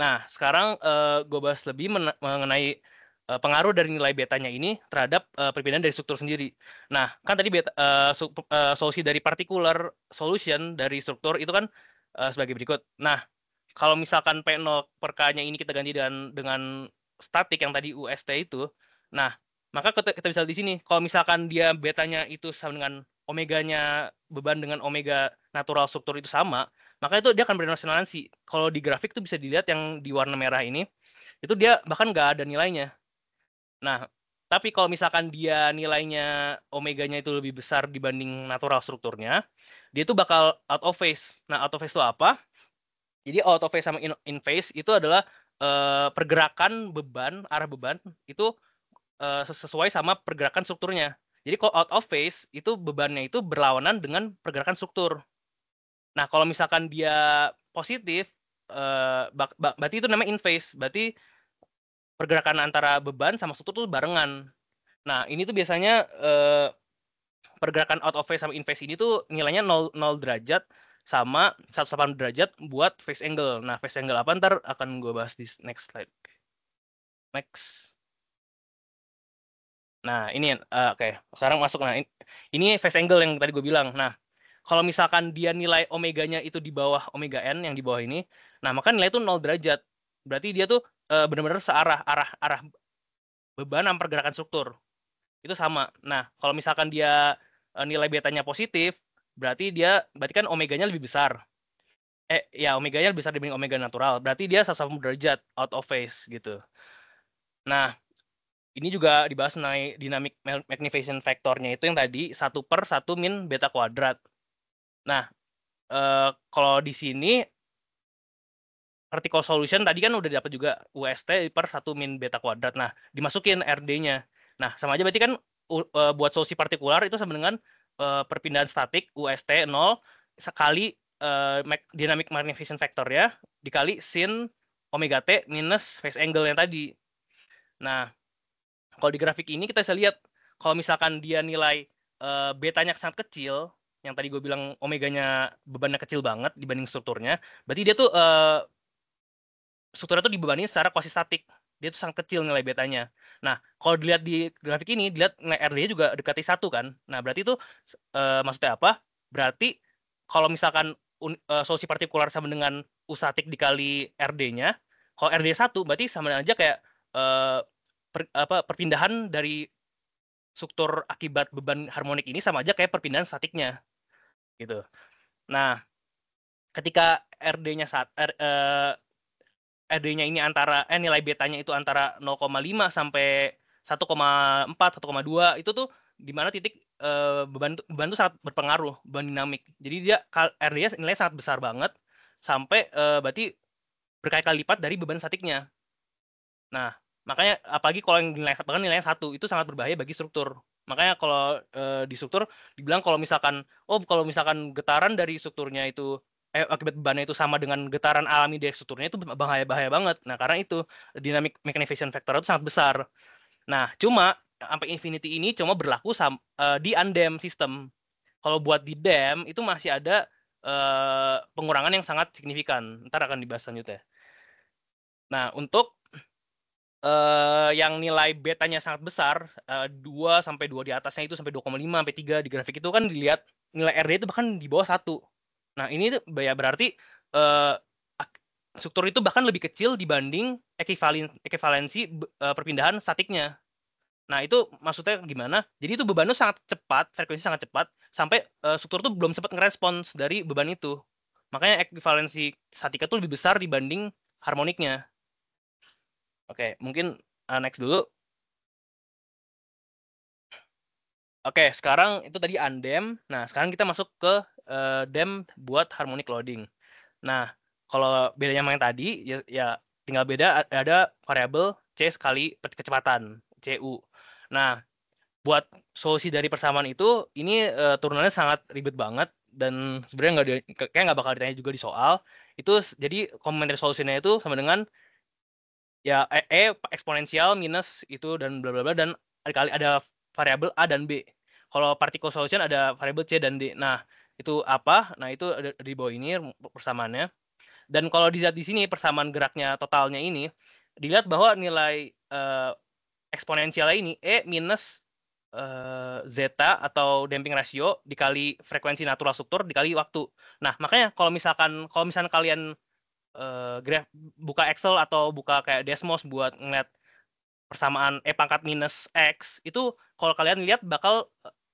Nah, sekarang gue bahas lebih mengenai pengaruh dari nilai betanya ini terhadap perpindahan dari struktur sendiri. Nah, kan tadi solusi dari particular solution dari struktur itu kan sebagai berikut. Nah, kalau misalkan P0 per K-nya ini kita ganti dengan statik yang tadi UST itu, nah, maka kita bisa lihat di sini. Kalau misalkan dia betanya itu sama dengan omeganya beban dengan omega natural struktur itu sama, maka itu dia akan beresonansi. Kalau di grafik itu bisa dilihat yang di warna merah ini, itu dia bahkan nggak ada nilainya. Nah, tapi kalau misalkan dia nilainya omeganya itu lebih besar dibanding natural strukturnya, dia tuh bakal out of phase. Nah, out of phase itu apa? Jadi out of phase sama in phase itu adalah pergerakan beban, arah beban itu sesuai sama pergerakan strukturnya. Jadi kalau out of phase itu bebannya itu berlawanan dengan pergerakan struktur. Nah, kalau misalkan dia positif, berarti itu namanya in phase. Berarti pergerakan antara beban sama struktur tuh barengan. Nah, ini tuh biasanya pergerakan out of phase sama in phase ini tuh nilainya 0 derajat sama 180 derajat buat phase angle. Nah, phase angle apa ntar akan gue bahas di next slide. Next. Nah, ini oke. Sekarang masuk. Nah, ini phase angle yang tadi gue bilang. Nah, kalau misalkan dia nilai omeganya itu di bawah omega n yang di bawah ini, nah maka nilai itu 0 derajat. Berarti dia tuh benar-benar searah arah beban sama pergerakan struktur. Itu sama. Nah, kalau misalkan dia nilai betanya positif, berarti kan omeganya lebih besar. Ya omeganya lebih besar dibanding omega natural. Berarti dia 180 derajat out of phase gitu. Nah, ini juga dibahas mengenai dynamic magnification factornya itu yang tadi 1/1 min beta kuadrat. Nah, kalau di sini vertical solution tadi kan udah dapat juga UST per 1 min beta kuadrat. Nah, dimasukin RD-nya. Nah, sama aja berarti kan buat solusi partikular itu sama dengan perpindahan statik UST 0 sekali dynamic magnification factor ya dikali sin omega T minus phase angle yang tadi. Nah, kalau di grafik ini kita bisa lihat kalau misalkan dia nilai betanya sangat kecil, yang tadi gue bilang omeganya bebannya kecil banget dibanding strukturnya, berarti dia tuh strukturnya tuh dibebani secara quasi-statik. Dia tuh sangat kecil nilai betanya. Nah, kalau dilihat di grafik ini, dilihat nilai RD-nya juga dekati 1 kan. Nah, berarti itu maksudnya apa? Berarti kalau misalkan solusi partikular sama dengan U statik dikali RD-nya, kalau RD 1 berarti sama aja kayak perpindahan dari struktur akibat beban harmonik ini sama aja kayak perpindahan statiknya. Gitu. Nah, ketika RD-nya RD-nya ini antara nilai betanya itu antara 0,5 sampai 1,4 1,2 itu tuh di mana titik beban itu sangat berpengaruh, beban dinamik. Jadi dia RD-nya nilai sangat besar banget sampai berarti berkali-kali lipat dari beban statiknya. Nah, makanya apalagi kalau yang nilainya 1 itu sangat berbahaya bagi struktur. Makanya kalau di struktur dibilang kalau misalkan getaran dari strukturnya itu akibat bebannya itu sama dengan getaran alami dari strukturnya itu bahaya banget. Nah, karena itu dynamic magnification factor itu sangat besar. Nah, cuma sampai infinity ini cuma berlaku di undam system. Kalau buat di dam itu masih ada pengurangan yang sangat signifikan. Ntar akan dibahas selanjutnya. Nah, untuk yang nilai betanya sangat besar, 2 sampai 2 di atasnya itu sampai 2,5 sampai 3 di grafik itu kan dilihat nilai RD itu bahkan di bawah 1. Nah, ini tuh berarti struktur itu bahkan lebih kecil dibanding ekivalensi perpindahan statiknya. Nah, itu maksudnya gimana? Jadi itu bebannya sangat cepat, frekuensi sangat cepat sampai struktur itu belum sempat ngerespons dari beban itu. Makanya ekivalensi statika itu lebih besar dibanding harmoniknya. Oke, mungkin next dulu. Oke, sekarang itu tadi undam. Nah, sekarang kita masuk ke dam buat harmonic loading. Nah, kalau bedanya sama yang tadi, ya tinggal beda ada variabel C sekali kecepatan, CU. Nah, buat solusi dari persamaan itu, ini turunannya sangat ribet banget dan sebenarnya kayak nggak bakal ditanya juga di soal. Itu jadi complementary solutionnya itu sama dengan ya eksponensial minus itu dan bla bla bla dan kali ada variabel A dan B. Kalau particle solution ada variabel C dan D. Nah, itu apa? Nah, itu ada di bawah ini persamaannya. Dan kalau dilihat di sini persamaan geraknya totalnya ini, dilihat bahwa nilai eksponensialnya ini E minus zeta atau damping ratio dikali frekuensi natural struktur dikali waktu. Nah, makanya kalau misalkan kalian buka Excel atau buka kayak Desmos buat ngeliat persamaan pangkat minus X, itu kalau kalian lihat bakal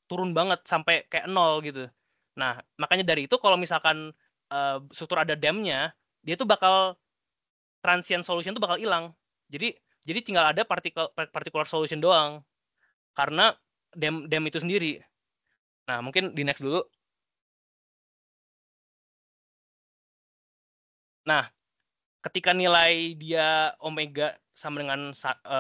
turun banget sampai kayak 0 gitu. Nah, makanya dari itu kalau misalkan struktur ada dam-nya, dia tuh bakal transient solution tuh bakal hilang. Jadi tinggal ada particular solution doang. Karena dam itu sendiri. Nah, mungkin di next dulu. Nah, ketika nilai dia omega sama dengan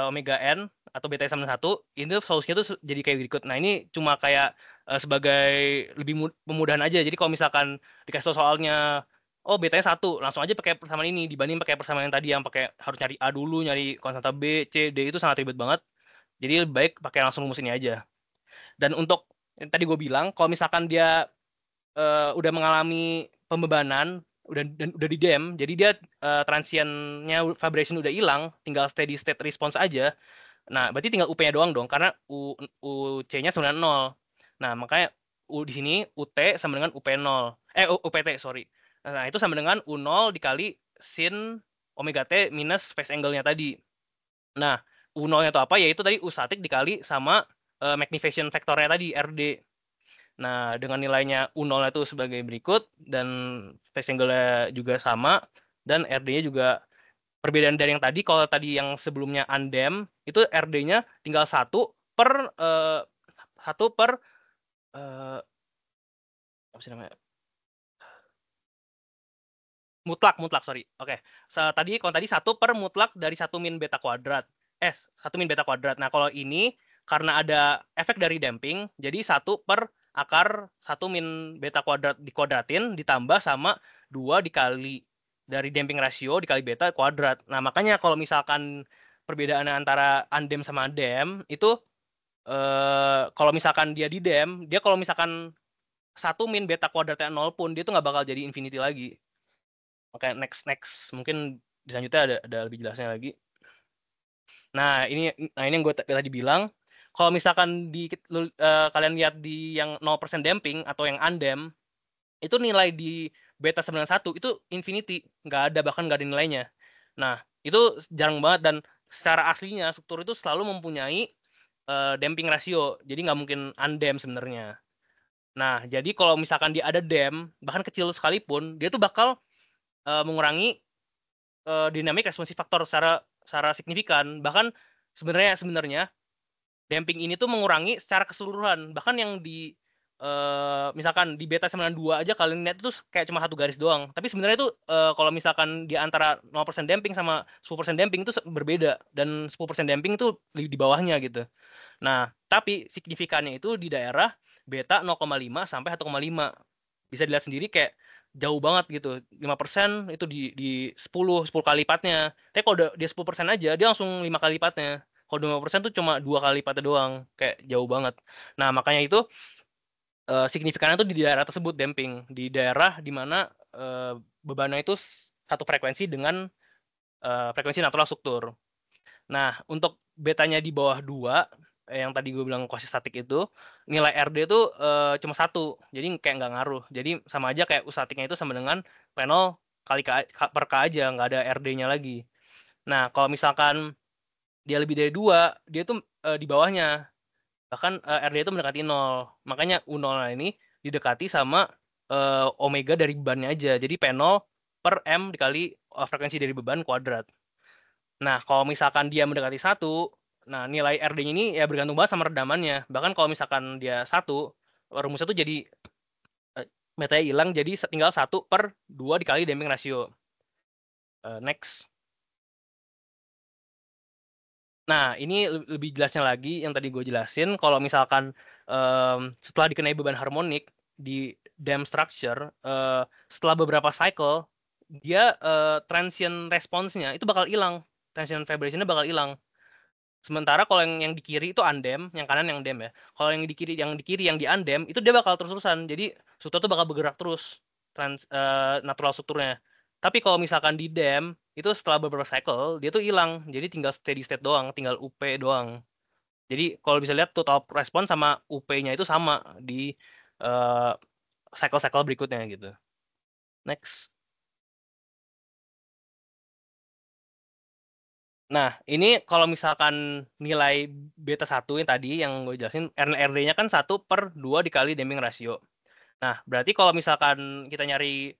omega n atau beta sama dengan 1, ini solusinya tuh jadi kayak berikut. Nah, ini cuma kayak sebagai lebih pemudahan aja. Jadi kalau misalkan dikasih tahu soalnya, oh betanya 1, langsung aja pakai persamaan ini dibanding pakai persamaan yang tadi yang pakai harus nyari A dulu, nyari konstanta B, C, D, itu sangat ribet banget. Jadi lebih baik pakai langsung rumus ini aja. Dan untuk yang tadi gue bilang, kalau misalkan dia udah mengalami pembebanan, udah di dam, jadi dia transientnya vibration udah hilang, tinggal steady state response aja. Nah, berarti tinggal UP-nya doang dong, karena UC-nya sama dengan 0. Nah, makanya di sini UT sama dengan UP0. UPT, sorry. Nah, itu sama dengan U0 dikali sin omega T minus phase angle-nya tadi. Nah, U0-nya itu apa? Yaitu tadi U static dikali sama magnification factor-nya tadi, RD. Nah, dengan nilainya U0 itu sebagai berikut, dan phase angle-nya juga sama, dan RD-nya juga perbedaan dari yang tadi. Kalau tadi yang sebelumnya undam, itu RD-nya tinggal 1 per apa sih namanya? Mutlak, sorry. Oke. Kalau tadi 1 per mutlak dari 1 min beta kuadrat. 1 min beta kuadrat. Nah, kalau ini karena ada efek dari damping, jadi 1 per akar 1 min beta kuadrat dikuadratin ditambah sama 2 dikali dari damping rasio dikali beta kuadrat. Nah, makanya kalau misalkan perbedaannya antara undam sama dam itu kalau misalkan dia di dam, dia kalau misalkan 1 min beta kuadratnya 0 pun dia tuh nggak bakal jadi infinity lagi. Oke, next. Mungkin di selanjutnya ada lebih jelasnya lagi. Nah, ini yang gue tadi bilang, kalau misalkan kalian lihat di yang 0% damping atau yang undam, itu nilai di beta 91 itu infinity, bahkan nggak ada nilainya. Nah, itu jarang banget, dan secara aslinya struktur itu selalu mempunyai damping rasio, jadi nggak mungkin undam sebenarnya. Nah, jadi kalau misalkan dia ada dam, bahkan kecil sekalipun, dia tuh bakal mengurangi dynamic responsive factor secara signifikan. Bahkan sebenarnya damping ini tuh mengurangi secara keseluruhan. Bahkan yang di misalkan di beta 92 aja kalian lihat itu kayak cuma 1 garis doang. Tapi sebenarnya itu kalau misalkan di antara 0% damping sama 10% damping itu berbeda, dan 10% damping itu di bawahnya gitu. Nah, tapi signifikannya itu di daerah beta 0,5 sampai 1,5. Bisa dilihat sendiri kayak jauh banget gitu. 5% itu di 10 kali lipatnya. Tapi kalau dia 10% aja, dia langsung 5 kali lipatnya. Kalau 5% tuh cuma 2 kali lipatnya doang. Kayak jauh banget. Nah, makanya itu signifikannya tuh di daerah tersebut damping. Di daerah di mana bebannya itu satu frekuensi dengan frekuensi natural struktur. Nah, untuk betanya di bawah 2, yang tadi gue bilang quasi-statik itu, nilai RD itu cuma 1. Jadi kayak nggak ngaruh. Jadi sama aja kayak U statiknya itu sama dengan P0 kali per K aja, nggak ada RD-nya lagi. Nah, kalau misalkan dia lebih dari 2, dia tuh di bawahnya. Bahkan RD itu mendekati 0. Makanya U0 ini didekati sama omega dari bebannya aja. Jadi P0 per M dikali frekuensi dari beban kuadrat. Nah, kalau misalkan dia mendekati 1, nah nilai RD-nya ini ya bergantung banget sama redamannya. Bahkan kalau misalkan dia 1, rumusnya tuh jadi betanya hilang, jadi tinggal 1 per 2 dikali damping rasio. Next. Nah, ini lebih jelasnya lagi yang tadi gue jelasin. Kalau misalkan setelah dikenai beban harmonik di dam structure, setelah beberapa cycle, dia transient response-nya itu bakal hilang. Transient vibration-nya bakal hilang. Sementara kalau yang di kiri itu undam, yang kanan yang dam ya. Kalau yang di kiri yang di undam itu dia bakal terus-terusan. Jadi struktur tuh bakal bergerak terus natural strukturnya. Tapi kalau misalkan di dam itu setelah beberapa cycle dia tuh hilang. Jadi tinggal steady state doang, tinggal UP doang. Jadi kalau bisa lihat total response sama UP-nya itu sama di cycle-cycle berikutnya gitu. Next. Nah, ini kalau misalkan nilai beta 1 yang tadi yang gue jelasin, RD-nya kan 1 per 2 dikali damping rasio. Nah, berarti kalau misalkan kita nyari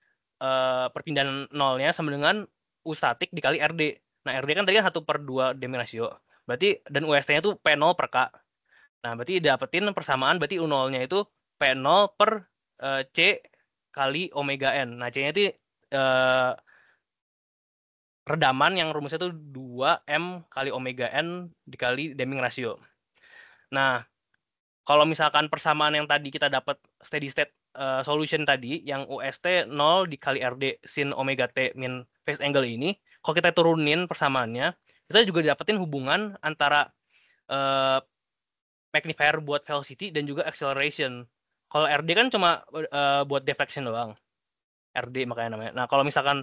perpindahan nolnya sama dengan U statik dikali RD. Nah, RD kan tadi kan 1 per 2 damping rasio. Berarti, dan UST-nya itu P0 per K. Nah, berarti dapetin persamaan, berarti U0-nya itu P0 per C kali omega N. Nah, C-nya itu redaman yang rumusnya tuh 2M kali omega N dikali damping ratio. Nah, kalau misalkan persamaan yang tadi kita dapat steady state solution tadi, yang UST 0 dikali RD sin omega T min phase angle ini, kalau kita turunin persamaannya, kita juga dapetin hubungan antara magnifier buat velocity dan juga acceleration. Kalau RD kan cuma buat deflection doang. RD makanya namanya. Nah, kalau misalkan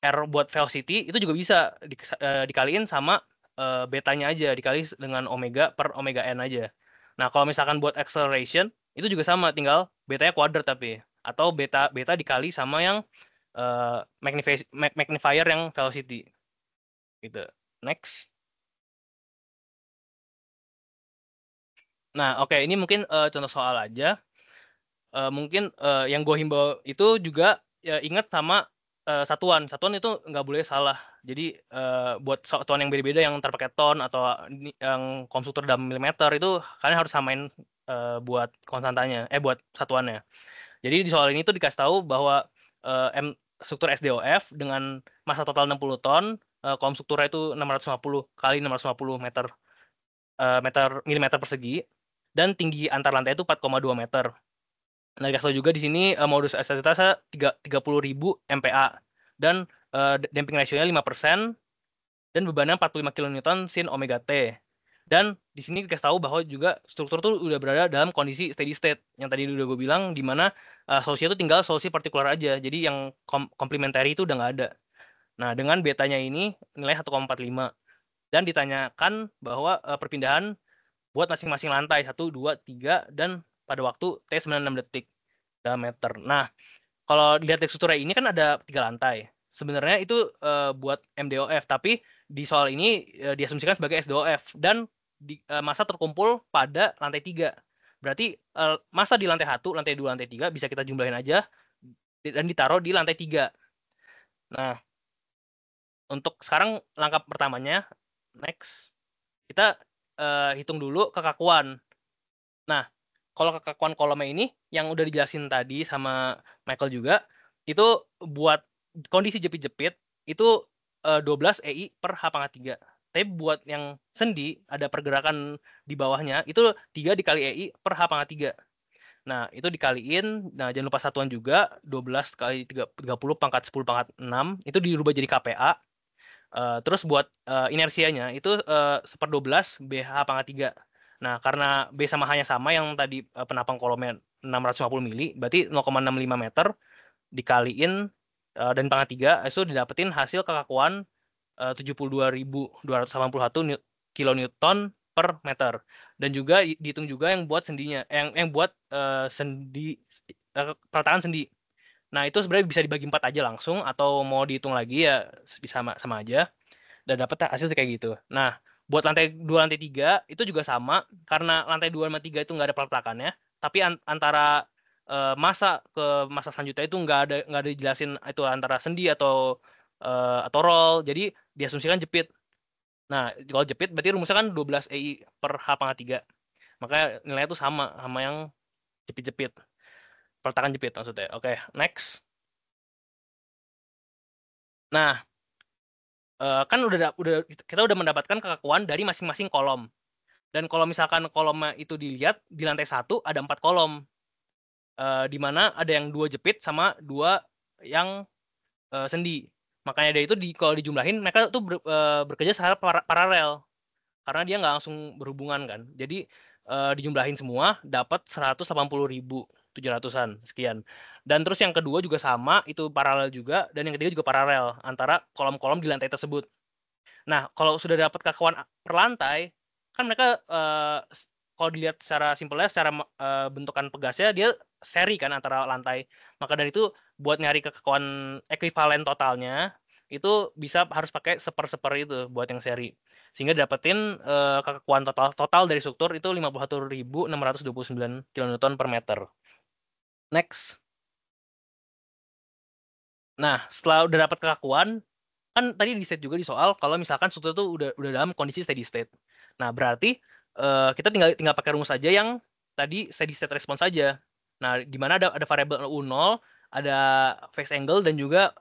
R buat velocity itu juga bisa dikaliin sama betanya aja, dikali dengan omega per omega n aja. Nah, kalau misalkan buat acceleration itu juga sama, tinggal betanya kuadrat tapi, atau beta dikali sama yang magnifier yang velocity. Gitu. Next. Nah, oke, ini mungkin contoh soal aja. Mungkin yang gue himbau itu juga ya, ingat sama satuan itu nggak boleh salah. Jadi buat satuan yang beda-beda yang terpakai ton atau yang konstruktor dalam milimeter itu kalian harus samain buat konstantanya, buat satuannya. Jadi di soal ini tuh dikasih tahu bahwa struktur SDOF dengan massa total 60 ton, konstrukturnya itu 650 kali 650 milimeter persegi, dan tinggi antar lantai itu 4,2 meter. Nah, dikasih tahu juga di sini modus estetitasnya 30.000 MPa dan damping ratio-nya 5% dan bebannya 45 kN sin omega T. Dan di sini dikasih tahu bahwa juga struktur tuh udah berada dalam kondisi steady state yang tadi udah gue bilang, di mana solusinya itu tinggal solusi partikular aja. Jadi yang komplementari itu udah nggak ada. Nah, dengan betanya ini nilai 1,45 dan ditanyakan bahwa perpindahan buat masing-masing lantai 1, 2, 3 dan pada waktu T96 detik dalam meter. Nah, kalau dilihat dari strukturnya ini kan ada 3 lantai. Sebenarnya itu buat MDOF, tapi di soal ini diasumsikan sebagai SDOF dan massa terkumpul pada lantai 3. Berarti massa di lantai 1, lantai 2, lantai 3 bisa kita jumlahin aja dan ditaruh di lantai 3. Nah, untuk sekarang langkah pertamanya, next, kita hitung dulu kekakuan. Nah, kalau kekakuan kolomnya ini yang udah dijelasin tadi sama Michael juga, itu buat kondisi jepit-jepit itu 12 EI per H pangkat 3. Tapi buat yang sendi ada pergerakan di bawahnya itu 3 dikali EI per H pangkat 3. Nah, itu dikaliin. Nah, jangan lupa satuan juga 12 kali 30 pangkat 10 pangkat 6 itu dirubah jadi KPA. Terus buat inersianya itu 1/12 BH pangkat 3. Nah, karena B sama H-nya sama yang tadi penapang kolomnya 650 mili, berarti 0,65 meter dikaliin dan pangkat 3, itu didapetin hasil kekakuan 72.281 kilonewton per meter. Dan juga dihitung juga yang buat sendinya, yang buat sendi peletakan sendi. Nah, itu sebenarnya bisa dibagi 4 aja langsung, atau mau dihitung lagi ya bisa sama aja. Dan dapat hasil kayak gitu. Nah, buat lantai 2, lantai 3 itu juga sama, karena lantai 2 sama 3 itu nggak ada peletakannya, tapi antara masa ke masa selanjutnya itu nggak ada dijelasin itu antara sendi atau roll, jadi diasumsikan jepit. Nah, kalau jepit berarti rumusnya kan 12 EI per H pangkat 3. Makanya nilainya itu sama yang jepit-jepit. Peletakan jepit maksudnya. Oke, next. Nah, kan kita udah mendapatkan kekakuan dari masing-masing kolom. Dan kalau misalkan kolomnya itu dilihat di lantai 1 ada 4 kolom. Di mana ada yang 2 jepit sama 2 yang sendi. Makanya dari itu kalau dijumlahin mereka tuh bekerja secara paralel. Karena dia nggak langsung berhubungan kan. Jadi dijumlahin semua dapat 180.700-an sekian. Dan terus yang kedua juga sama, itu paralel juga, dan yang ketiga juga paralel antara kolom-kolom di lantai tersebut. Nah, kalau sudah dapat kekakuan per lantai, kan mereka kalau dilihat secara simpelnya, secara bentukan pegasnya dia seri kan antara lantai. Maka dari itu buat nyari kekakuan ekuivalen totalnya itu harus pakai seper itu buat yang seri. Sehingga dapetin kekakuan total dari struktur itu 51.629 kN per meter. Next. Nah, setelah udah dapat kekakuan, kan tadi di set juga di soal kalau misalkan struktur itu udah dalam kondisi steady state. Nah, berarti kita tinggal pakai rumus aja yang tadi steady state response saja. Nah, di mana ada variabel U0, ada phase angle dan juga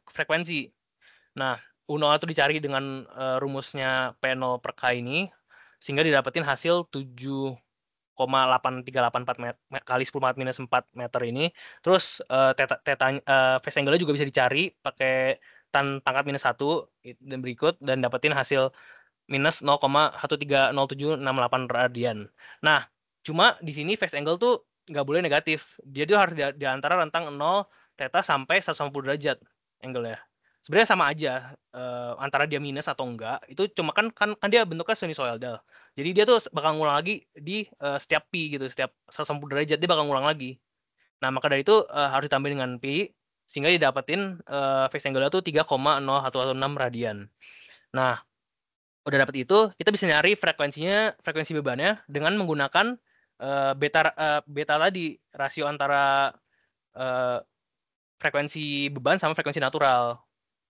frekuensi. Nah, U0 itu dicari dengan rumusnya P0 per K ini, sehingga didapetin hasil 7,8384 kali 10⁻⁻4 meter ini. Terus phase angle-nya juga bisa dicari pakai pangkat -1 dan berikut, dan dapetin hasil minus 0,130768 radian. Nah, cuma di sini phase angle tuh nggak boleh negatif. Dia tuh harus di antara rentang 0 theta sampai 180 derajat angle-nya. Sebenarnya sama aja antara dia minus atau enggak. Itu cuma kan dia bentuknya sinusoidal. Jadi dia tuh bakal ngulang lagi di setiap pi gitu, setiap 180 derajat dia bakal ngulang lagi. Nah, maka dari itu harus ditambah dengan pi sehingga didapetin phase angle-nya tuh 3,0116 radian. Nah, udah dapat itu, kita bisa nyari frekuensi bebannya dengan menggunakan beta tadi, rasio antara frekuensi beban sama frekuensi natural.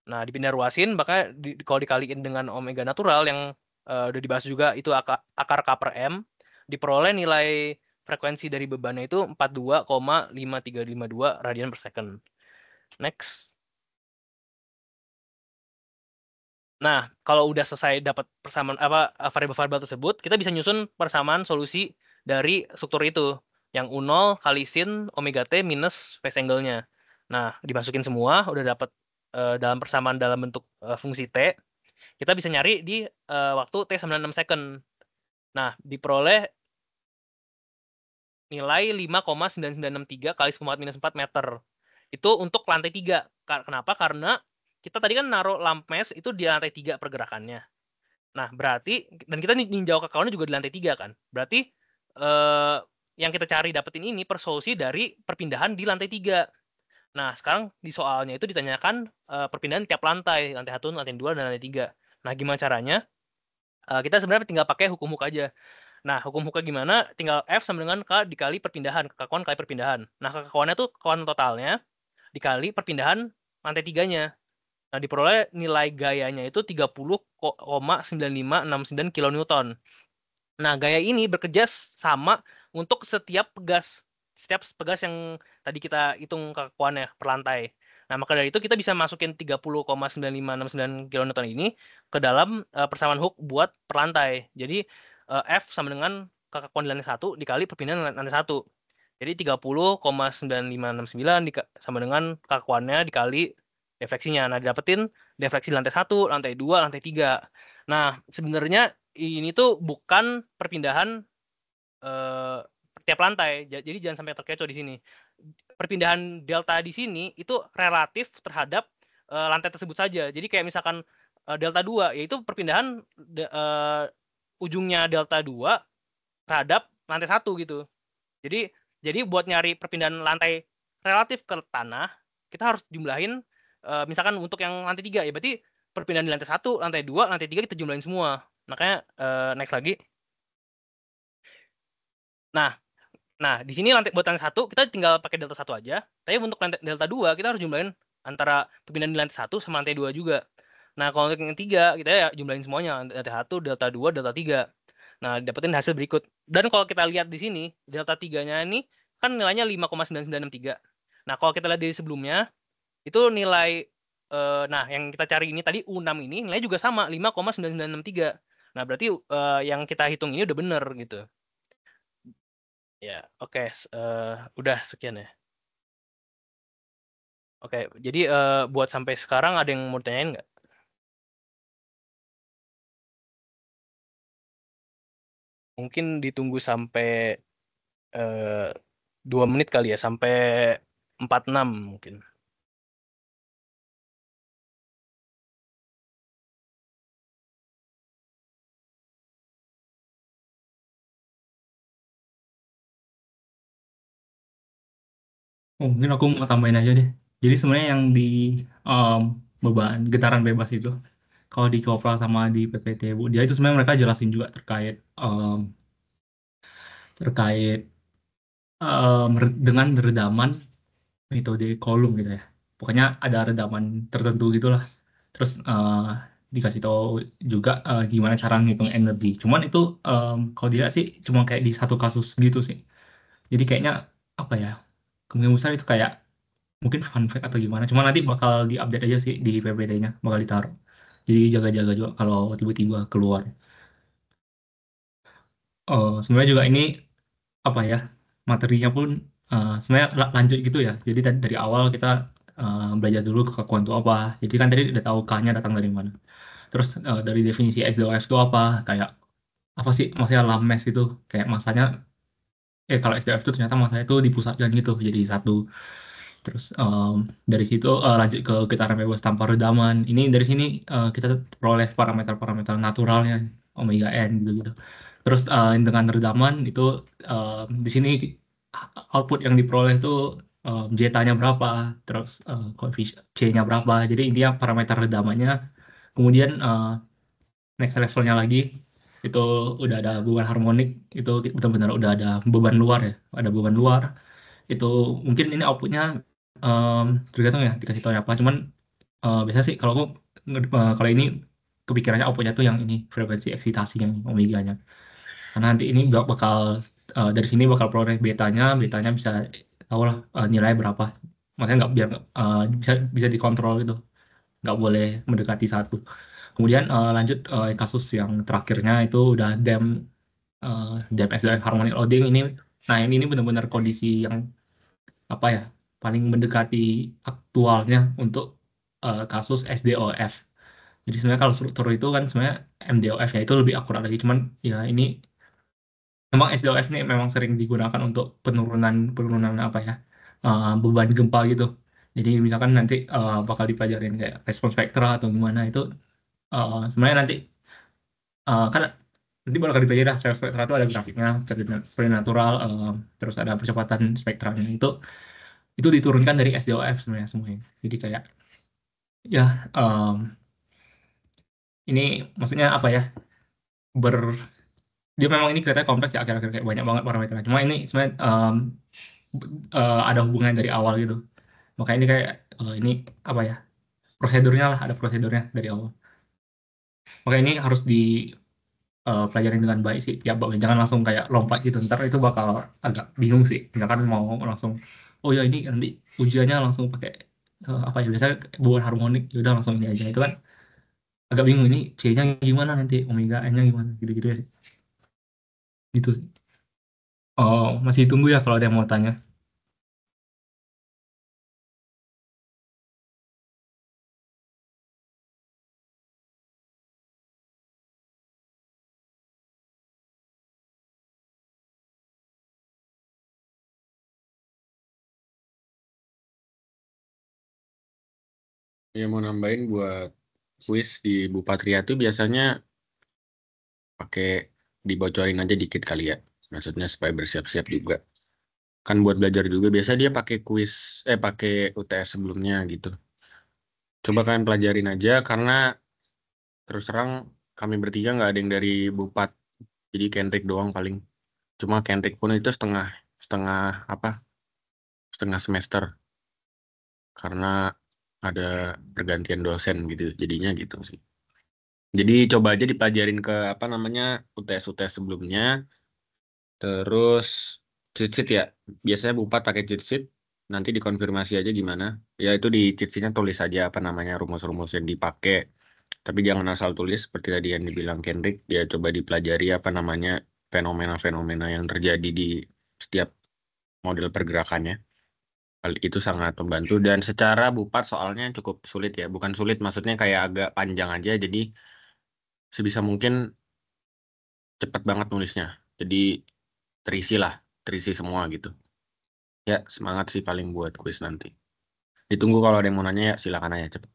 Nah, dipindah ruasin, maka kalau dikaliin dengan omega natural yang udah dibahas juga, itu akar K per M, diperoleh nilai frekuensi dari bebannya itu 42,5352 radian per second. Next. Nah, kalau udah selesai dapat persamaan variabel-variabel tersebut, kita bisa nyusun persamaan solusi dari struktur itu, yang U0 kali sin omega T minus phase angle-nya. Nah, dimasukin semua, udah dapat dalam persamaan dalam bentuk fungsi T. Kita bisa nyari di waktu T 96 second. Nah, diperoleh nilai 5,9963 kali 10⁻⁴ meter. Itu untuk lantai 3. Kenapa? Karena kita tadi kan naruh lamp mesh itu di lantai 3 pergerakannya. Nah, berarti, dan kita ninjau kakauannya juga di lantai 3 kan. Berarti yang kita cari dapetin ini persolusi dari perpindahan di lantai 3. Nah, sekarang di soalnya itu ditanyakan perpindahan tiap lantai 1, lantai 2, dan lantai 3. Nah, gimana caranya? Kita sebenarnya tinggal pakai hukum Hooke aja. Nah, hukum Hooke gimana? Tinggal F sama dengan K dikali perpindahan, kekakuan kali perpindahan. Nah, kekakuannya itu kekakuan totalnya dikali perpindahan lantai 3-nya. Nah, diperoleh nilai gayanya itu 30,9569 kN. Nah, gaya ini bekerja sama untuk setiap pegas. Setiap pegas yang tadi kita hitung kekakuannya per lantai. Nah, maka dari itu kita bisa masukin 30,9569 kN ini ke dalam persamaan Hooke buat per lantai. Jadi F sama dengan kekakuan di lantai 1 dikali perpindahan lantai 1. Jadi 30,9569 sama dengan kekakuannya dikali defleksinya. Nah, didapetin defleksi lantai 1, lantai 2, lantai 3. Nah, sebenarnya ini tuh bukan perpindahan tiap lantai. Jadi jangan sampai terkecoh di sini. Perpindahan delta di sini itu relatif terhadap lantai tersebut saja. Jadi kayak misalkan delta 2, yaitu perpindahan ujungnya delta 2 terhadap lantai 1 gitu. Jadi buat nyari perpindahan lantai relatif ke tanah, kita harus jumlahin misalkan untuk yang lantai 3 ya, berarti perpindahan di lantai 1, lantai 2, lantai 3 kita jumlahin semua. Makanya next lagi. Nah, di sini buat lantai 1 kita tinggal pakai delta 1 aja. Tapi untuk lantai delta 2 kita harus jumlahin antara perpindahan di lantai 1 sama lantai 2 juga. Nah, kalau untuk yang 3 kita ya jumlahin semuanya, lantai 1, delta 2, delta 3. Nah, dapetin hasil berikut. Dan kalau kita lihat di sini, delta 3-nya ini kan nilainya 5,9963. Nah, kalau kita lihat dari sebelumnya, itu nilai nah, yang kita cari ini tadi U6 ini nilainya juga sama, 5,9963. Nah, berarti yang kita hitung ini udah bener gitu. Ya, oke. Udah sekian ya. Oke, jadi buat sampai sekarang ada yang mau tanyain nggak? Mungkin ditunggu sampai 2 menit kali ya, sampai 46 mungkin. Mungkin aku mau tambahin aja deh. Jadi sebenarnya yang di beban getaran bebas itu, kalau di Kopral sama di PPT Bu, dia itu sebenarnya mereka jelasin juga terkait dengan redaman metode kolom gitu ya. Pokoknya ada redaman tertentu gitulah. Terus dikasih tahu juga gimana cara ngitung energi. Cuman itu kalau dilihat sih cuma kayak di satu kasus gitu sih. Jadi kayaknya apa ya? Kemungkinan besar itu kayak mungkin fun fact atau gimana. Cuma nanti bakal diupdate aja sih di PPT-nya, bakal ditaruh. Jadi jaga-jaga juga kalau tiba-tiba keluar. Sebenarnya juga ini apa ya, materinya pun sebenarnya lanjut gitu ya. Jadi dari awal kita belajar dulu kekakuan itu apa. Jadi kan tadi udah tahu K-nya datang dari mana. Terus dari definisi SDOF itu apa, kayak apa sih maksudnya lames itu, kayak masanya kalau SDOF itu ternyata masanya itu dipusatkan gitu jadi satu. Terus dari situ lanjut ke getaran bebas tanpa redaman. Ini dari sini kita peroleh parameter-parameter naturalnya omega n gitu-gitu. Terus dengan redaman itu di sini output yang diperoleh itu zeta-nya berapa, terus koefisien C-nya berapa. Jadi intinya parameter redamannya. Kemudian next levelnya lagi itu udah ada beban harmonik, itu benar-benar udah ada beban luar ya, ada beban luar. Itu mungkin ini outputnya tergantung ya dikasih tahu apa. Cuman biasa sih kalau aku kalau ini kepikirannya outputnya tuh yang ini frekuensi eksitasinya omeganya. Karena nanti ini bakal dari sini bakal peroleh betanya bisa tahu lah nilai berapa. Maksudnya nggak biar bisa bisa dikontrol gitu, nggak boleh mendekati satu. Kemudian lanjut kasus yang terakhirnya itu udah dam SDF harmonic loading ini. Nah ini benar-benar kondisi yang apa ya, paling mendekati aktualnya untuk kasus SDOF. Jadi sebenarnya kalau struktur itu kan sebenarnya MDOF ya itu lebih akurat lagi. Cuman ya ini memang SDOF ini memang sering digunakan untuk penurunan penurunan apa ya, beban gempa gitu. Jadi misalkan nanti bakal dipelajarin kayak respon spektra atau gimana itu sebenarnya nanti kan nanti bakal dipelajari lah respon spektra itu ada grafiknya, natural, terus ada percepatan spektranya itu diturunkan dari SDOF sebenarnya semuanya. Jadi kayak ya ini maksudnya apa ya, ber dia memang ini kelihatannya kompleks ya akhir-akhir kayak banyak banget parameternya. Cuma ini sebenarnya ada hubungan dari awal gitu. Makanya ini kayak ini apa ya, prosedurnya lah, ada prosedurnya dari awal. Makanya ini harus pelajarin dengan baik sih tiap babnya. Jangan langsung kayak lompat gitu, ntar itu bakal agak bingung sih. Misalkan mau langsung, oh ya ini nanti ujiannya langsung pakai apa ya, biasanya bukan harmonik, ya udah langsung ini aja. Itu kan agak bingung, ini C-nya gimana nanti, omega n-nya gimana, gitu-gitu ya sih. Gitu sih. Oh, masih tunggu ya kalau ada yang mau tanya. Ya mau nambahin buat kuis di Bu Patria tuh biasanya pakai dibocorin aja dikit kali ya. Maksudnya supaya bersiap-siap juga. Kan buat belajar juga biasa dia pakai kuis pakai UTS sebelumnya gitu. Coba kalian pelajarin aja karena terus terang kami bertiga nggak ada yang dari Bupat. Jadi Kendrick doang paling. Cuma Kendrick pun itu setengah setengah apa? Setengah semester karena ada pergantian dosen gitu. Jadinya gitu sih. Jadi coba aja dipelajarin ke apa namanya UTS sebelumnya. Terus cheat sheet ya. Biasanya Bupat pakai cheat sheet. Nanti dikonfirmasi aja gimana. Ya itu di cheat sheetnya tulis aja apa namanya rumus-rumus yang dipakai. Tapi jangan asal tulis seperti tadi yang dibilang Kendrick. Ya coba dipelajari apa namanya fenomena-fenomena yang terjadi di setiap model pergerakannya. Hal itu sangat membantu dan secara Bupat soalnya cukup sulit ya. Bukan sulit maksudnya kayak agak panjang aja. Jadi sebisa mungkin cepat banget nulisnya. Jadi terisi semua gitu. Ya, semangat sih paling buat kuis nanti. Ditunggu kalau ada yang mau nanya ya silakan aja cepet.